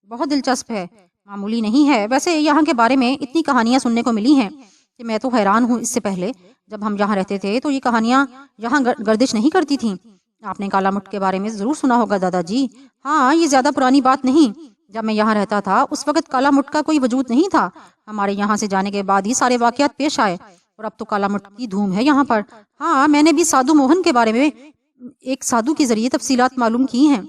بہت دلچسپ ہے، معمولی نہیں ہے۔ ویسے یہاں کے بارے میں اتنی کہانیاں سننے کو ملی ہیں کہ میں تو حیران ہوں۔ اس سے پہلے جب ہم یہاں رہتے تھے تو یہ کہانیاں یہاں گردش نہیں کرتی تھیں۔ آپ نے کالا مٹھ کے بارے میں ضرور سنا ہوگا دادا جی۔ ہاں، یہ زیادہ پرانی بات نہیں، جب میں یہاں رہتا تھا اس وقت کالا مٹھ کا کوئی وجود نہیں تھا، ہمارے یہاں سے جانے کے بعد ہی سارے واقعات پیش آئے، اور اب تو کالا مٹھ کی دھوم ہے یہاں پر۔ ہاں، میں نے بھی سادھو موہن کے بارے میں ایک سادھو کے ذریعے تفصیلات معلوم کی ہیں،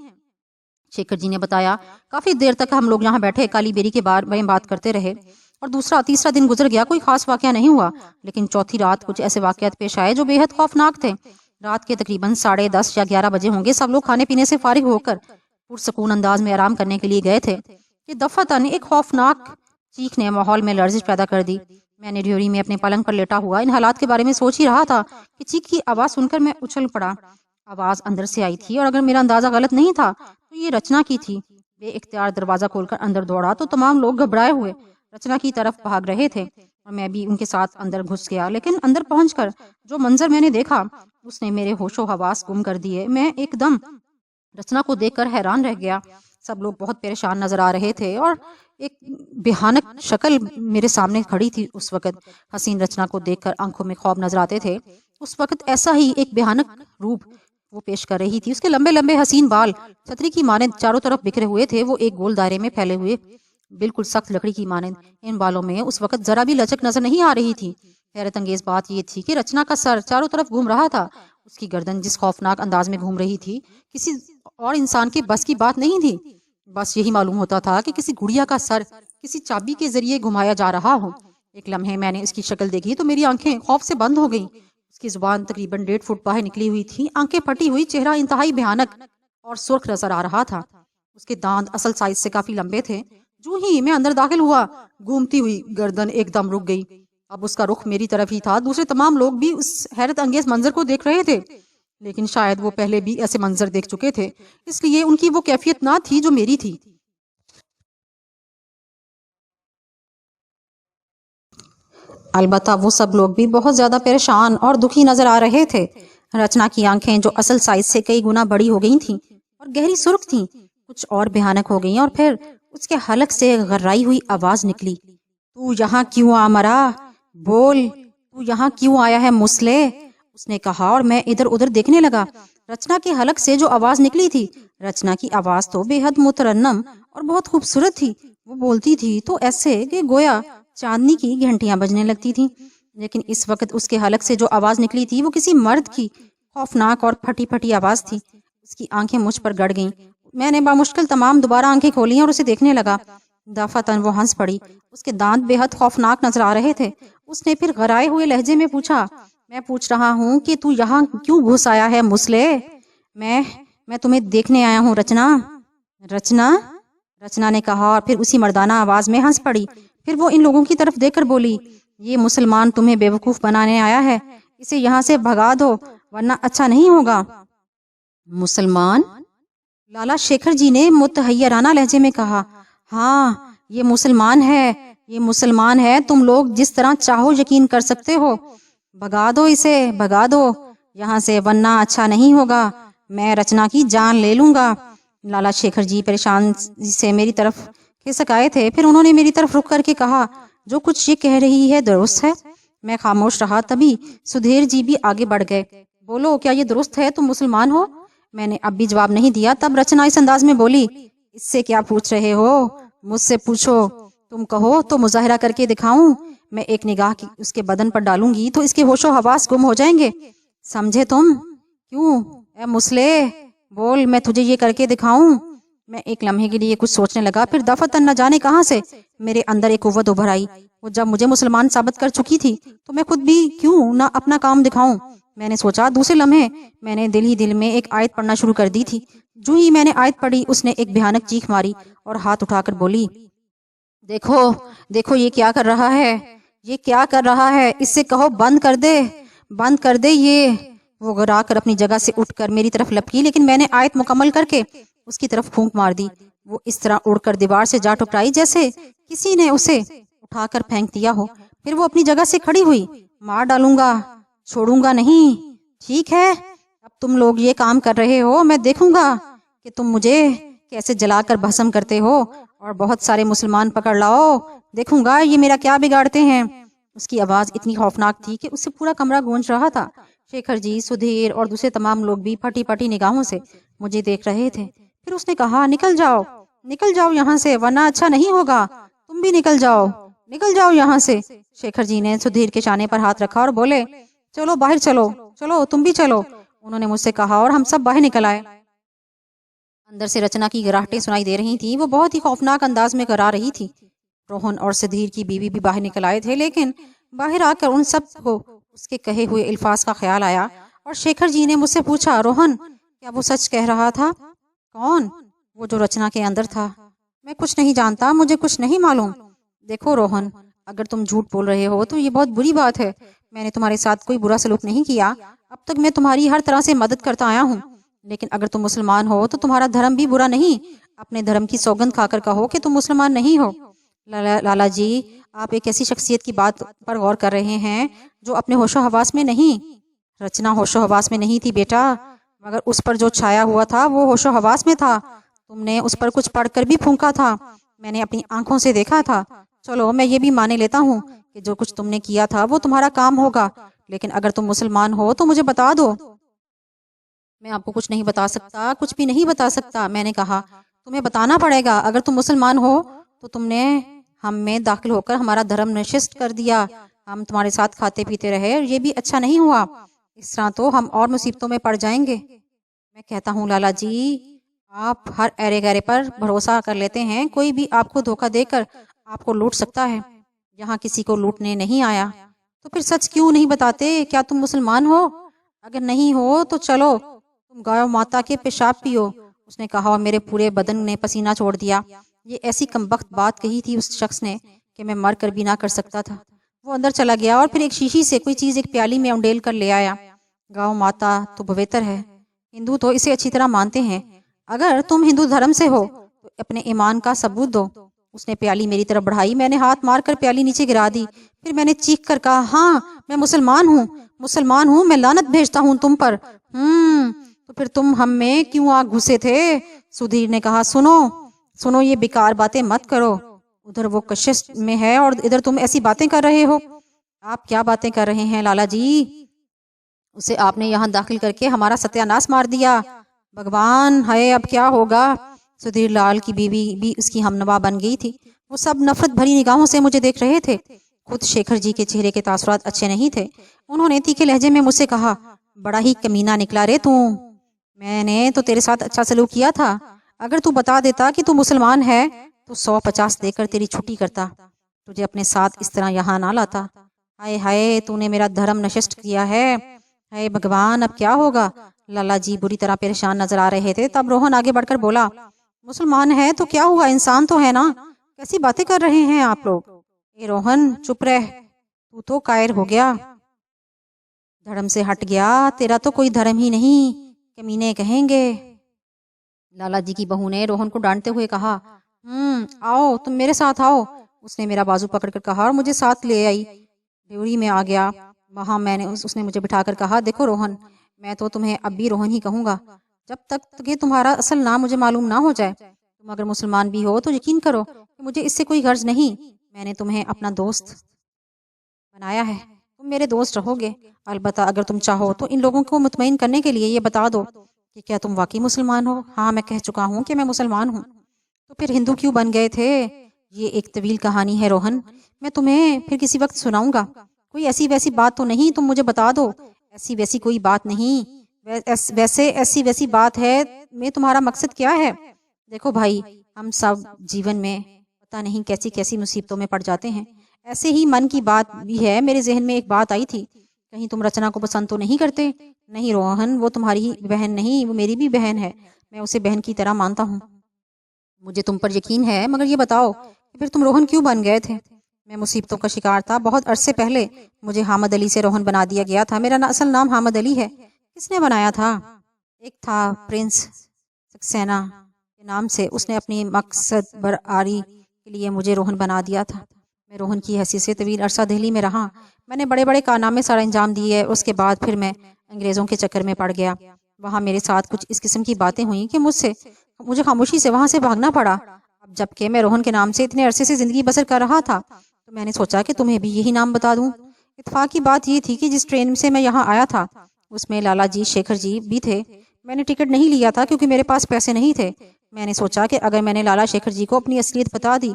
شیکھر جی نے بتایا۔ کافی دیر تک ہم لوگ یہاں بیٹھے کالی بیری کے بارے میں بات کرتے رہے، اور دوسرا تیسرا دن گزر گیا، کوئی خاص واقعہ نہیں ہوا، لیکن چوتھی رات کچھ ایسے واقعات پیش آئے جو بے حد خوفناک تھے۔ رات کے تقریباً 10:30 یا 11 بجے ہوں گے، سب لوگ کھانے پینے سے فارغ ہو کر پرسکون انداز میں آرام کرنے کے لیے گئے تھے کہ دفعتاً ایک خوفناک چیخ نے ماحول میں لرزش پیدا کر دی۔ میں نے ڈیوری میں اپنے پلنگ پر لیٹا ہوا ان حالات کے بارے میں سوچ ہی رہا تھا کہ چیخ کی آواز سن کر میں اچھل پڑا۔ آواز اندر سے آئی تھی اور اگر میرا اندازہ غلط نہیں تھا تو یہ رچنا کی تھی۔ بے اختیار دروازہ کھول کر اندر دوڑا تو تمام لوگ گھبرائے ہوئے رچنا کی طرف بھاگ رہے تھے اور میں بھی ان کے ساتھ اندر گھس گیا، لیکن اندر پہنچ کر جو منظر میں نے دیکھا اس نے میرے ہوش و حواس گم کر دیے۔ میں ایک دم رچنا کو دیکھ کر حیران رہ گیا۔ سب لوگ بہت پریشان نظر آ رہے تھے اور ایک بھیانک شکل میرے سامنے کھڑی تھی۔ اس وقت حسین رچنا کو دیکھ کر آنکھوں میں خواب نظر آتے تھے۔ اس وقت ایسا ہی ایک بھیانک روپ وہ پیش کر رہی تھی۔ اس کے لمبے لمبے حسین بال چھتری کی مانند چاروں طرف بکھرے ہوئے تھے، وہ ایک گول دائرے میں پھیلے ہوئے بالکل سخت لکڑی کی مانند۔ ان بالوں میں اس وقت ذرا بھی لچک نظر نہیں آ رہی تھی۔ حیرت انگیز بات یہ تھی کہ رچنا کا سر چاروں طرف گھوم رہا تھا۔ اس کی گردن جس خوفناک انداز میں گھوم رہی تھی کسی اور انسان کے بس کی بات نہیں تھی۔ بس یہی معلوم ہوتا تھا کہ کسی گڑیا کا سر کسی چابی کے ذریعے گھمایا جا رہا ہو۔ ایک لمحے میں نے اس کی شکل دیکھی تو میری آنکھیں خوف سے بند ہو گئیں۔ اس کی زبان تقریباً 1.5 فٹ باہر نکلی ہوئی تھی، آنکھیں پھٹی ہوئی، چہرہ انتہائی بھیانک اور سرخ نظر آ رہا تھا۔ اس کے دانت اصل سائز سے کافی لمبے تھے۔ جو ہی میں اندر داخل ہوا گھومتی ہوئی گردن ایک دم رک گئی۔ اب اس کا رخ میری طرف ہی تھا۔ دوسرے تمام لوگ بھی اس حیرت انگیز منظر کو دیکھ رہے تھے، لیکن شاید وہ پہلے بھی ایسے منظر دیکھ چکے تھے، اس لیے ان کی وہ کیفیت نہ تھی جو میری تھی۔ البتہ وہ سب لوگ بھی بہت زیادہ پریشان اور دکھی نظر آ رہے تھے۔ رچنا کی آنکھیں جو اصل سائز سے کئی گنا بڑی ہو گئی تھیں اور گہری سرخ تھیں، کچھ اور بھیانک ہو گئیں، اور پھر اس کے حلق سے غرائی ہوئی آواز نکلی، تو یہاں کیوں آ مرا؟ بول، تو یہاں کیوں آیا ہے مسلے؟ اس نے کہا اور میں ادھر ادھر دیکھنے لگا۔ رچنا کے حلق سے جو آواز نکلی تھی، رچنا کی آواز تو بے حد مترنم اور بہت خوبصورت تھی۔ وہ بولتی تھی تو ایسے کہ گویا چاندنی کی گھنٹیاں بجنے لگتی تھیں، لیکن اس وقت اس کے حلق سے جو آواز نکلی تھی وہ کسی مرد کی خوفناک اور پھٹی پھٹی آواز تھی۔ اس کی آنکھیں مجھ پر گڑ گئیں۔ میں نے بامشکل تمام دوبارہ آنکھیں کھولیں اور اسے دیکھنے لگا۔ دفعتاً وہ ہنس پڑی۔ اس کے دانت بے حد خوفناک نظر آ رہے تھے۔ اس نے پھر غرائے ہوئے لہجے میں پوچھا، میں پوچھ رہا ہوں کہ تو یہاں کیوں گھس آیا ہے مسلے؟ میں تمہیں دیکھنے آیا ہوں رچنا۔ رچنا؟ رچنا نے کہا اور پھر اسی مردانہ آواز میں ہنس پڑی۔ پھر وہ ان لوگوں کی طرف دیکھ کر بولی، یہ مسلمان تمہیں بیوقوف بنانے آیا ہے، اسے یہاں سے بھگا دو ورنہ اچھا نہیں ہوگا۔ مسلمان؟ لالا شیکھر جی نے متحیرانہ لہجے میں کہا، ہاں یہ مسلمان ہے، یہ مسلمان ہے، تم لوگ جس طرح چاہو یقین کر سکتے ہو۔ بھگا دو اسے، بھگا دو یہاں سے ورنہ اچھا نہیں ہوگا، میں رچنا کی جان لے لوں گا۔ لالا شیکھر جی پریشان سے میری طرف کھسک آئے تھے، پھر انہوں نے میری طرف رک کر کے کہا، جو کچھ یہ کہہ رہی ہے درست ہے؟ میں خاموش رہا، تبھی سدھیر جی بھی آگے بڑھ گئے۔ بولو، کیا یہ درست ہے، تم مسلمان ہو؟ میں نے اب بھی جواب نہیں دیا۔ تب رچنا اس انداز میں بولی، اس سے کیا پوچھ رہے ہو، مجھ سے پوچھو، تم کہو تو مظاہرہ کر کے دکھاؤں۔ میں ایک نگاہ کی اس کے بدن پر ڈالوں گی تو اس کے ہوش و حواس گم ہو جائیں گے، سمجھے تم؟ کیوں اے مسلے، بول، میں تجھے یہ کر کے دکھاؤں۔ میں ایک لمحے کے لیے کچھ سوچنے لگا، پھر دفعتاً نہ جانے کہاں سے میرے اندر ایک قوت ابھر آئی۔ وہ جب مجھے مسلمان ثابت کر چکی تھی تو میں خود بھی کیوں نہ اپنا کام دکھاؤں، میں نے سوچا۔ دوسرے لمحے میں نے دل ہی دل میں ایک آیت پڑھنا شروع کر دی تھی۔ جو ہی میں نے آیت پڑھی، اس نے ایک بھیانک چیخ ماری اور ہاتھ اٹھا کر بولی، دیکھو دیکھو یہ کیا کر رہا ہے، یہ کیا کر رہا ہے، اس سے کہو بند کر دے، بند کر دے یہ۔ وہ گھبرا کر اپنی جگہ سے اٹھ کر میری طرف لپکی، لیکن میں نے آیت مکمل کر کے اس کی طرف پھونک مار دی۔ وہ اس طرح اڑ کر دیوار سے جا ٹکرائی جیسے کسی نے اسے اٹھا کر پھینک دیا ہو۔ پھر وہ اپنی جگہ سے کھڑی ہوئی، مار ڈالوں گا، چھوڑوں گا نہیں، ٹھیک ہے؟ اب تم لوگ یہ کام کر رہے ہو، میں دیکھوں گا کہ تم مجھے کیسے جلا کر بھسم کرتے ہو، اور بہت سارے مسلمان پکڑ لاؤ، دیکھوں گا یہ میرا کیا بگاڑتے ہیں۔ اس کی آواز اتنی خوفناک تھی کہ اس سے پورا کمرہ گونج رہا تھا۔ شیکھر جی، سدھیر اور دوسرے تمام لوگ بھی پھٹی پھٹی نگاہوں سے مجھے دیکھ رہے تھے۔ پھر اس نے کہا، نکل جاؤ، نکل جاؤ یہاں سے ورنہ اچھا نہیں ہوگا، تم بھی نکل جاؤ، نکل جاؤ یہاں سے۔ شیکھر جی نے سدھیر کے شانے پر ہاتھ رکھا اور بولے، چلو باہر چلو، چلو تم بھی چلو۔ انہوں نے مجھ سے کہا اور ہم سب باہر نکل آئے۔ اندر سے رچنا کی گراہٹیں سنائی دے رہی تھیں، وہ بہت ہی خوفناک انداز میں کرا رہی تھی، روہن اور سدھیر کی بیوی بھی باہر نکل آئے تھے، لیکن باہر آ کر ان سب کو اس کے کہے ہوئے الفاظ کا خیال آیا اور شیکھر جی نے مجھ سے پوچھا، روہن کیا وہ سچ کہہ رہا تھا؟ کون؟ وہ جو رچنا کے اندر تھا۔ میں کچھ نہیں جانتا، مجھے کچھ نہیں معلوم۔ دیکھو روہن، اگر تم جھوٹ بول رہے ہو تو یہ بہت بری بات ہے۔ میں نے تمہارے ساتھ کوئی برا سلوک نہیں کیا، اب تک میں تمہاری ہر طرح سے مدد کرتا آیا ہوں، لیکن اگر تم مسلمان ہو تو تمہارا دھرم بھی برا نہیں۔ اپنے دھرم کی سوگند کھا کر کہو کہ تم مسلمان نہیں ہو۔ لالا جی، آپ ایک ایسی شخصیت کی بات پر غور کر رہے ہیں جو اپنے ہوش و حواس میں نہیں۔ رچنا ہوش و حواس میں نہیں تھی بیٹا، مگر اس پر جو چھایا ہوا تھا وہ ہوش و حواس میں تھا۔ تم نے اس پر کچھ پڑھ کر بھی پھونکا تھا، میں نے اپنی آنکھوں سے دیکھا تھا۔ چلو میں یہ بھی مانے لیتا ہوں کہ جو کچھ تم نے کیا تھا وہ تمہارا کام ہوگا، لیکن اگر تم مسلمان ہو تو مجھے بتا دو۔ میں آپ کو کچھ نہیں بتا سکتا، کچھ بھی نہیں بتا سکتا۔ میں نے کہا تمہیں بتانا پڑے گا، اگر تم مسلمان ہو تو تم نے ہم میں داخل ہو کر ہمارا دھرم نشست کر دیا، ہم تمہارے ساتھ کھاتے پیتے رہے اور یہ بھی اچھا نہیں ہوا، اس طرح تو ہم اور مصیبتوں میں پڑ جائیں گے۔ میں کہتا ہوں لالا جی، آپ ہر ایرے گیرے پر بھروسہ کر لیتے ہیں، کوئی بھی آپ کو دھوکہ دے کر آپ کو لوٹ سکتا ہے، یہاں کسی کو لوٹنے نہیں آیا۔ تو پھر سچ کیوں نہیں بتاتے؟ کیا تم مسلمان ہو؟ اگر نہیں ہو تو چلو تم گائے ماتا کے پیشاب پیو۔ اس نے کہا اور میرے پورے بدن نے پسینہ چھوڑ دیا۔ یہ ایسی کمبخت بات کہی تھی اس شخص نے کہ میں مر کر بھی نہ کر سکتا تھا۔ وہ اندر چلا گیا اور پھر ایک شیشی سے کوئی چیز ایک پیالی میں انڈیل کر لے آیا۔ گاؤ ماتا تو پوتر ہے، ہندو تو اسے اچھی طرح مانتے ہیں، اگر تم ہندو دھرم سے ہو تو اپنے ایمان کا ثبوت دو۔ اس نے پیالی میری طرف بڑھائی، میں نے ہاتھ مار کر پیالی نیچے گرا دی، پھر میں نے چیخ کر کہا، ہاں میں مسلمان ہوں، مسلمان ہوں، میں لعنت بھیجتا ہوں تم پر۔ تو پھر تم ہم میں کیوں آ گھسے تھے؟ سدھیر نے کہا، سنو یہ بیکار باتیں مت کرو، ادھر وہ کشش میں ہے اور ادھر تم ایسی باتیں کر رہے ہو۔ آپ کیا باتیں کر رہے ہیں لالا جی؟ اسے آپ نے یہاں داخل کر کے ہمارا ستیہ ناش مار دیا، بھگوان ہے اب کیا ہوگا؟ سدھیر لال کی بیوی بھی اس کی ہمنوا بن گئی تھی، وہ سب نفرت بھری نگاہوں سے مجھے دیکھ رہے تھے۔ خود شیکھر جی کے چہرے کے تاثرات اچھے نہیں تھے، انہوں نے تیکھے لہجے میں مجھ سے کہا، بڑا ہی کمینہ نکلا رے تو، میں نے تو تیرے ساتھ اچھا سلوک کیا تھا، اگر تو بتا دیتا کہ تو مسلمان ہے تو 150 دے کر تیری چھٹی کرتا، تجھے اپنے ساتھ اس طرح یہاں نہ لاتا۔ ہائے ہائے، تو نے میرا دھرم نشست کیا ہے، ہائے بھگوان اب کیا ہوگا؟ لالا جی بری طرح پریشان نظر آ رہے تھے، تب روہن آگے بڑھ کر بولا، مسلمان ہے تو کیا ہوا، انسان تو ہے نا، کیسی باتیں کر رہے ہیں آپ لوگ؟ اے روہن چپ رہ، تو قائر ہو گیا، دھرم سے ہٹ گیا، تیرا تو کوئی دھرم ہی نہیں، کمینے کہیں گے۔ لالا جی کی بہو نے روہن کو ڈانٹتے ہوئے کہا، آؤ تم میرے ساتھ آؤ۔ اس نے میرا بازو پکڑ کر کہا اور مجھے ساتھ لے آئی، ڈیوری میں آ گیا، وہاں میں نے اس نے مجھے بٹھا کر کہا، دیکھو روہن، میں تو تمہیں اب بھی روہن ہی کہوں گا جب تک کہ تمہارا اصل نام مجھے معلوم نہ ہو جائے۔ تم اگر مسلمان بھی ہو تو یقین کرو کہ مجھے اس سے کوئی غرض نہیں، میں نے تمہیں اپنا دوست بنایا ہے، تم میرے دوست رہو گے، البتہ اگر تم چاہو تو ان لوگوں کو مطمئن کرنے کے لیے یہ بتا دو کہ کیا تم واقعی مسلمان ہو؟ ہاں میں کہہ چکا ہوں کہ میں مسلمان ہوں۔ تو پھر ہندو کیوں بن گئے تھے؟ یہ ایک طویل کہانی ہے روہن، میں تمہیں پھر کسی وقت سناؤں گا، کوئی ایسی ویسی بات تو نہیں، تم مجھے بتا دو، ایسی ویسی کوئی بات نہیں، ویسے ایسی ویسی بات ہے میں تمہارا مقصد کیا ہے؟ دیکھو بھائی، ہم سب جیون میں پتہ نہیں کیسی کیسی مصیبتوں میں پڑ جاتے ہیں، ایسے ہی من کی بات بھی ہے، میرے ذہن میں ایک بات آئی تھی، کہیں تم رچنا کو پسند تو نہیں کرتے؟ نہیں روہن، وہ تمہاری بہن نہیں، وہ میری بھی بہن ہے، میں اسے بہن کی طرح مانتا ہوں، مجھے تم پر یقین ہے، مگر یہ بتاؤ کہ پھر تم روہن کیوں بن گئے تھے؟ میں مصیبتوں کا شکار تھا، بہت عرصے پہلے مجھے حامد علی سے روہن بنا دیا گیا تھا، میرا اصل نام حامد علی ہے۔ کس نے بنایا تھا؟ ایک تھا پرنس سکسینہ کے نام سے، اس نے اپنی مقصد برآری کے لیے مجھے روہن بنا دیا تھا۔ میں روہن کی حیثیت سے طویل عرصہ دہلی میں رہا، میں نے بڑے بڑے کارنامے سر انجام دیے، اس کے بعد پھر میں انگریزوں کے چکر میں پڑ گیا، وہاں میرے ساتھ کچھ اس قسم کی باتیں ہوئیں کہ مجھے خاموشی سے وہاں سے بھاگنا پڑا۔ اب جبکہ میں روہن کے نام سے اتنے عرصے سے زندگی بسر کر رہا تھا تو میں نے سوچا کہ تمہیں بھی یہی نام بتا دوں۔ اتفاق کی بات یہ تھی کہ جس ٹرین سے میں یہاں آیا تھا اس میں لالا جی شیکھر جی بھی تھے، میں نے ٹکٹ نہیں لیا تھا کیونکہ میرے پاس پیسے نہیں تھے، میں نے سوچا کہ اگر میں نے لالا شیکھر جی کو اپنی اصلیت بتا دی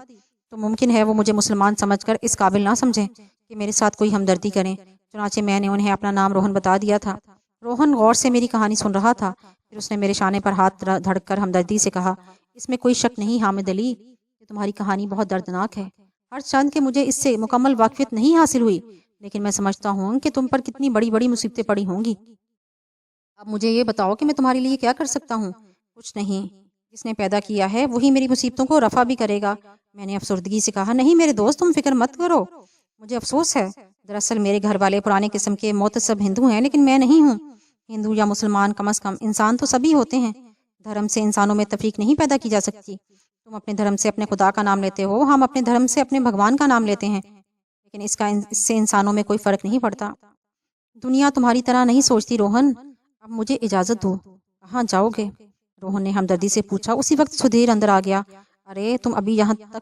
تو ممکن ہے وہ مجھے مسلمان سمجھ کر اس قابل نہ سمجھیں کہ میرے ساتھ کوئی ہمدردی کریں، چنانچہ میں نے انہیں اپنا نام روہن بتا دیا تھا۔ روہن غور سے میری کہانی سن رہا تھا، پھر اس نے میرے شانے پر ہاتھ دھڑک کر ہمدردی سے کہا، اس میں کوئی شک نہیں حامد علی، یہ تمہاری کہانی بہت دردناک ہے، ہر چند کہ مجھے اس سے مکمل واقفیت نہیں حاصل ہوئی، لیکن میں سمجھتا ہوں کہ تم پر کتنی بڑی بڑی مصیبتیں پڑی ہوں گی۔ اب مجھے یہ بتاؤ کہ میں تمہارے لیے کیا کر سکتا ہوں؟ کچھ نہیں، جس نے پیدا کیا ہے وہی میری مصیبتوں کو رفع بھی کرے گا۔ میں نے افسردگی سے کہا، نہیں میرے دوست، تم فکر مت کرو، مجھے افسوس ہے۔ دراصل میرے گھر والے پرانے قسم کے معتصب ہندو ہیں، لیکن میں نہیں ہوں۔ ہندو یا مسلمان، کم از کم انسان تو سبھی ہوتے ہیں۔ دھرم سے انسانوں میں تفریق نہیں پیدا کی جا سکتی۔ تم اپنے دھرم سے اپنے خدا کا نام لیتے ہو، ہم اپنے دھرم سے اپنے بھگوان کا نام لیتے ہیں، لیکن اس سے انسانوں میں کوئی فرق نہیں پڑتا۔ دنیا تمہاری طرح نہیں سوچتی روہن۔ اب مجھے اجازت دو۔ کہاں جاؤ گے؟ روہن نے ہمدردی سے پوچھا۔ اسی وقت سدھیر اندر آ گیا۔ ارے تم ابھی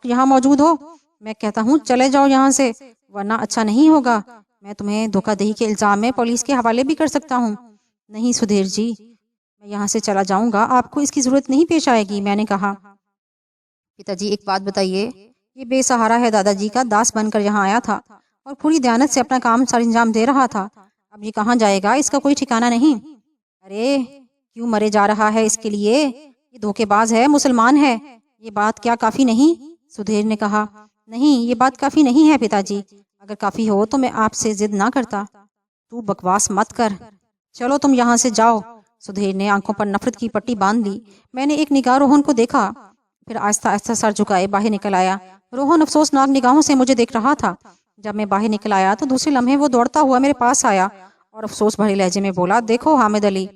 یہاں موجود ہو؟ میں کہتا ہوں چلے جاؤ یہاں سے، ورنہ اچھا نہیں ہوگا۔ میں تمہیں دھوکہ دہی کے الزام میں پولیس کے حوالے بھی کر سکتا ہوں۔ نہیں سدھیر جی، میں یہاں سے چلا جاؤں گا، آپ کو اس کی ضرورت نہیں پیش آئے گی، میں نے کہا۔ پتا جی ایک بات بتائیے، یہ بے سہارا ہے، دادا جی کا داس بن کر یہاں آیا تھا اور پوری دیانت سے اپنا کام سر انجام دے رہا تھا۔ اب یہ کہاں جائے گا؟ اس کا کوئی ٹھکانہ نہیں۔ ارے کیوں مرے جا رہا ہے اس کے لیے؟ یہ دھوکے باز ہے، مسلمان ہے۔ یہ بات کیا کافی نہیں؟ سدھیر نے کہا۔ نہیں، یہ بات کافی نہیں ہے پتا جی، اگر کافی ہو تو میں آپ سے ضد نہ کرتا۔ تو بکواس مت کر، چلو تم یہاں سے جاؤ۔ سدھیر نے آنکھوں پر نفرت کی پٹی باندھ لی۔ میں نے ایک نگاہ روہن کو دیکھا، پھر آہستہ آہستہ سر جھکائے باہر نکل آیا۔ روہن افسوسناک نگاہوں سے مجھے دیکھ رہا تھا۔ جب میں باہر نکل آیا تو دوسرے لمحے وہ دوڑتا ہوا میرے پاس آیا اور افسوس بھرے لہجے میں بولا، دیکھو حامد علی،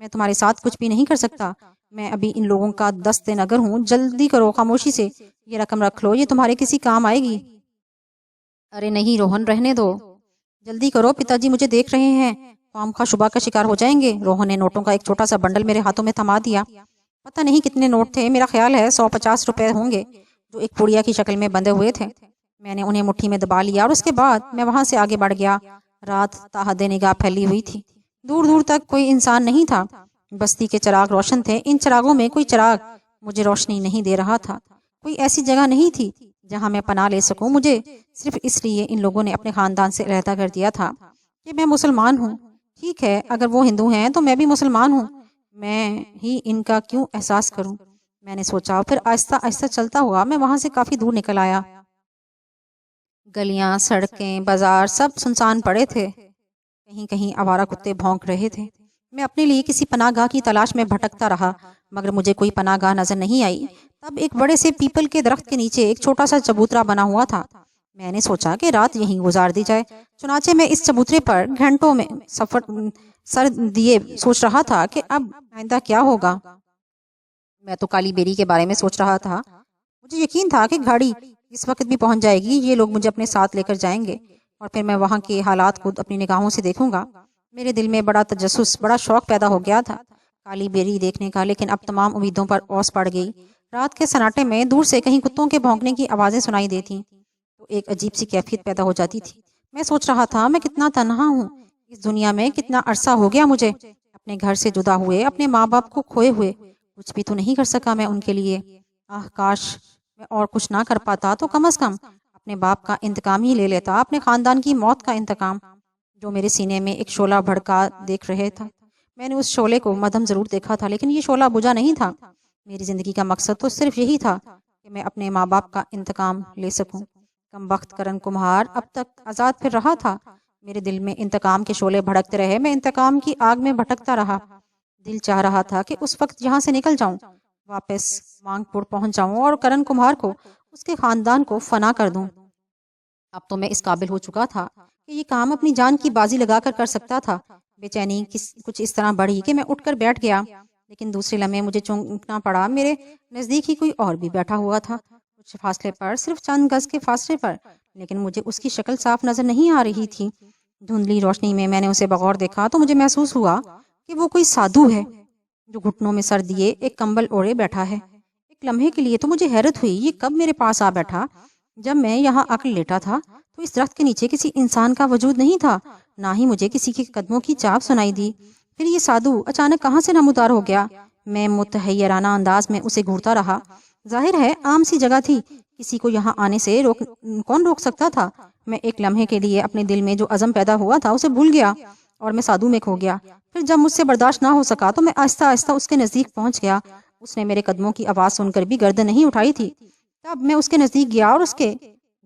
میں تمہارے ساتھ کچھ بھی نہیں کر سکتا۔ میں ابھی ان لوگوں کا دست نگر ہوں، جلدی کرو، خاموشی سے یہ رقم رکھ لو، یہ تمہارے کسی کام آئے گی۔ ارے نہیں روہن، رہنے دو، جلدی کرو، پتا جی مجھے دیکھ رہے ہیں، خواہ شبہ کا شکار ہو جائیں گے۔ روہن نے نوٹوں کا ایک چھوٹا سا بنڈل میرے ہاتھوں میں تھما دیا۔ پتہ نہیں کتنے نوٹ تھے، میرا خیال ہے 150 روپے ہوں گے، جو ایک پڑیا کی شکل میں بندھے ہوئے تھے۔ میں نے انہیں مٹھی میں دبا لیا اور اس کے بعد میں وہاں سے آگے بڑھ گیا۔ رات تاحد نگاہ پھیلی ہوئی تھی، دور دور تک کوئی انسان نہیں تھا۔ بستی کے چراغ روشن تھے، ان چراغوں میں کوئی چراغ مجھے روشنی نہیں دے رہا تھا۔ کوئی ایسی جگہ نہیں تھی جہاں میں پناہ لے سکوں۔ مجھے صرف اس لیے ان لوگوں نے اپنے خاندان سے علیحدہ کر دیا تھا کہ میں مسلمان ہوں۔ ٹھیک ہے، اگر وہ ہندو ہیں تو میں بھی مسلمان ہوں، میں ہی ان کا کیوں احساس کروں؟ میں نے سوچا، پھر آہستہ آہستہ چلتا ہوا میں وہاں سے کافی دور نکل آیا۔ گلیاں، سڑکیں، بازار سب سنسان پڑے تھے، کہیں کہیں آوارہ کتے بھونک رہے تھے۔ میں اپنے لیے کسی پناہ گاہ کی تلاش میں بھٹکتا رہا، مگر مجھے کوئی پناہ گاہ نظر نہیں آئی۔ تب ایک بڑے سے پیپل کے درخت کے نیچے ایک چھوٹا سا چبوترا بنا ہوا تھا۔ میں نے سوچا کہ رات یہیں گزار دی جائے، چنانچہ میں اس چبوترے پر گھنٹوں میں سر دیے سوچ رہا تھا کہ اب آئندہ کیا ہوگا۔ میں تو کالی بیری کے بارے میں سوچ رہا تھا۔ مجھے یقین تھا کہ گاڑی اس وقت بھی پہنچ جائے گی، یہ لوگ مجھے اپنے ساتھ لے کر جائیں گے اور پھر میں وہاں کے حالات کو اپنی نگاہوں سے دیکھوں گا۔ میرے دل میں بڑا تجسس، بڑا شوق پیدا ہو گیا تھا کالی بیری دیکھنے کا، لیکن اب تمام امیدوں پر اوس پڑ گئی۔ رات کے سناٹے میں دور سے کہیں کتوں کے بھونکنے کی آوازیں سنائی دیتی تو ایک عجیب سی کیفیت پیدا ہو جاتی تھی۔ میں سوچ رہا تھا میں کتنا تنہا ہوں اس دنیا میں، کتنا عرصہ ہو گیا مجھے اپنے گھر سے جدا ہوئے، اپنے ماں باپ کو کھوئے ہوئے۔ کچھ بھی تو نہیں کر سکا میں ان کے لیے۔ کاش میں اور کچھ نہ کر پاتا تو کم از کم اپنے باپ کا انتقام ہی لے لیتا، اپنے خاندان کی موت کا انتقام، جو میرے سینے میں ایک شعلہ بھڑکا دیکھ رہے تھا۔ میں نے اس شعلے کو مدھم ضرور دیکھا تھا، لیکن یہ شعلہ بجھا نہیں تھا۔ میری زندگی کا مقصد تو صرف یہی تھا کہ میں اپنے ماں باپ کا انتقام لے سکوں۔ کمبخت کرن کمہار اب تک آزاد پھر رہا تھا، میرے دل میں انتقام کے شعلے بھڑکتے رہے، میں انتقام کی آگ میں بھٹکتا رہا۔ دل چاہ رہا تھا کہ اس وقت یہاں سے نکل جاؤں، واپس مانگ پور پہنچ جاؤں اور کرن کمہار کو، اس کے خاندان کو فنا کر دوں۔ اب تو میں اس قابل ہو چکا تھا کہ یہ کام اپنی جان کی بازی لگا کر سکتا تھا۔ بے چینی کچھ اس طرح بڑھی کہ میں اٹھ کر بیٹھ گیا، لیکن دوسرے لمحے مجھے چونکنا پڑا، میرے نزدیک ہی کوئی اور بھی بیٹھا ہوا تھا، کچھ فاصلے پر، صرف چند گز کے فاصلے پر، لیکن مجھے اس کی شکل صاف نظر نہیں آ رہی تھی۔ دھندلی روشنی میں نے اسے بغور دیکھا تو مجھے محسوس ہوا کہ وہ کوئی سادھو ہے جو گھٹنوں میں سر دیے ایک کمبل اوڑے بیٹھا ہے۔ ایک لمحے کے لیے تو مجھے حیرت ہوئی، یہ کب میرے پاس آ بیٹھا؟ جب میں یہاں آ کر لیٹا تھا تو اس درخت کے نیچے کسی انسان کا وجود نہیں تھا، نہ ہی مجھے کسی کے قدموں کی چاپ سنائی دی۔ پھر یہ سادھو اچانک کہاں سے نمودار ہو گیا؟ میں متحیرانہ انداز میں اسے گھورتا رہا۔ ظاہر ہے عام سی جگہ تھی، کسی کو یہاں آنے سے کون روک سکتا تھا؟ میں ایک لمحے کے لیے اپنے دل میں جو عزم پیدا ہوا تھا اسے بھول گیا اور میں سادھو میں کھو گیا۔ پھر جب مجھ سے برداشت نہ ہو سکا تو میں آہستہ آہستہ اس کے نزدیک پہنچ گیا۔ اس نے میرے قدموں کی آواز سن کر بھی گردن نہیں اٹھائی تھی۔ تب میں اس کے نزدیک گیا اور اس کے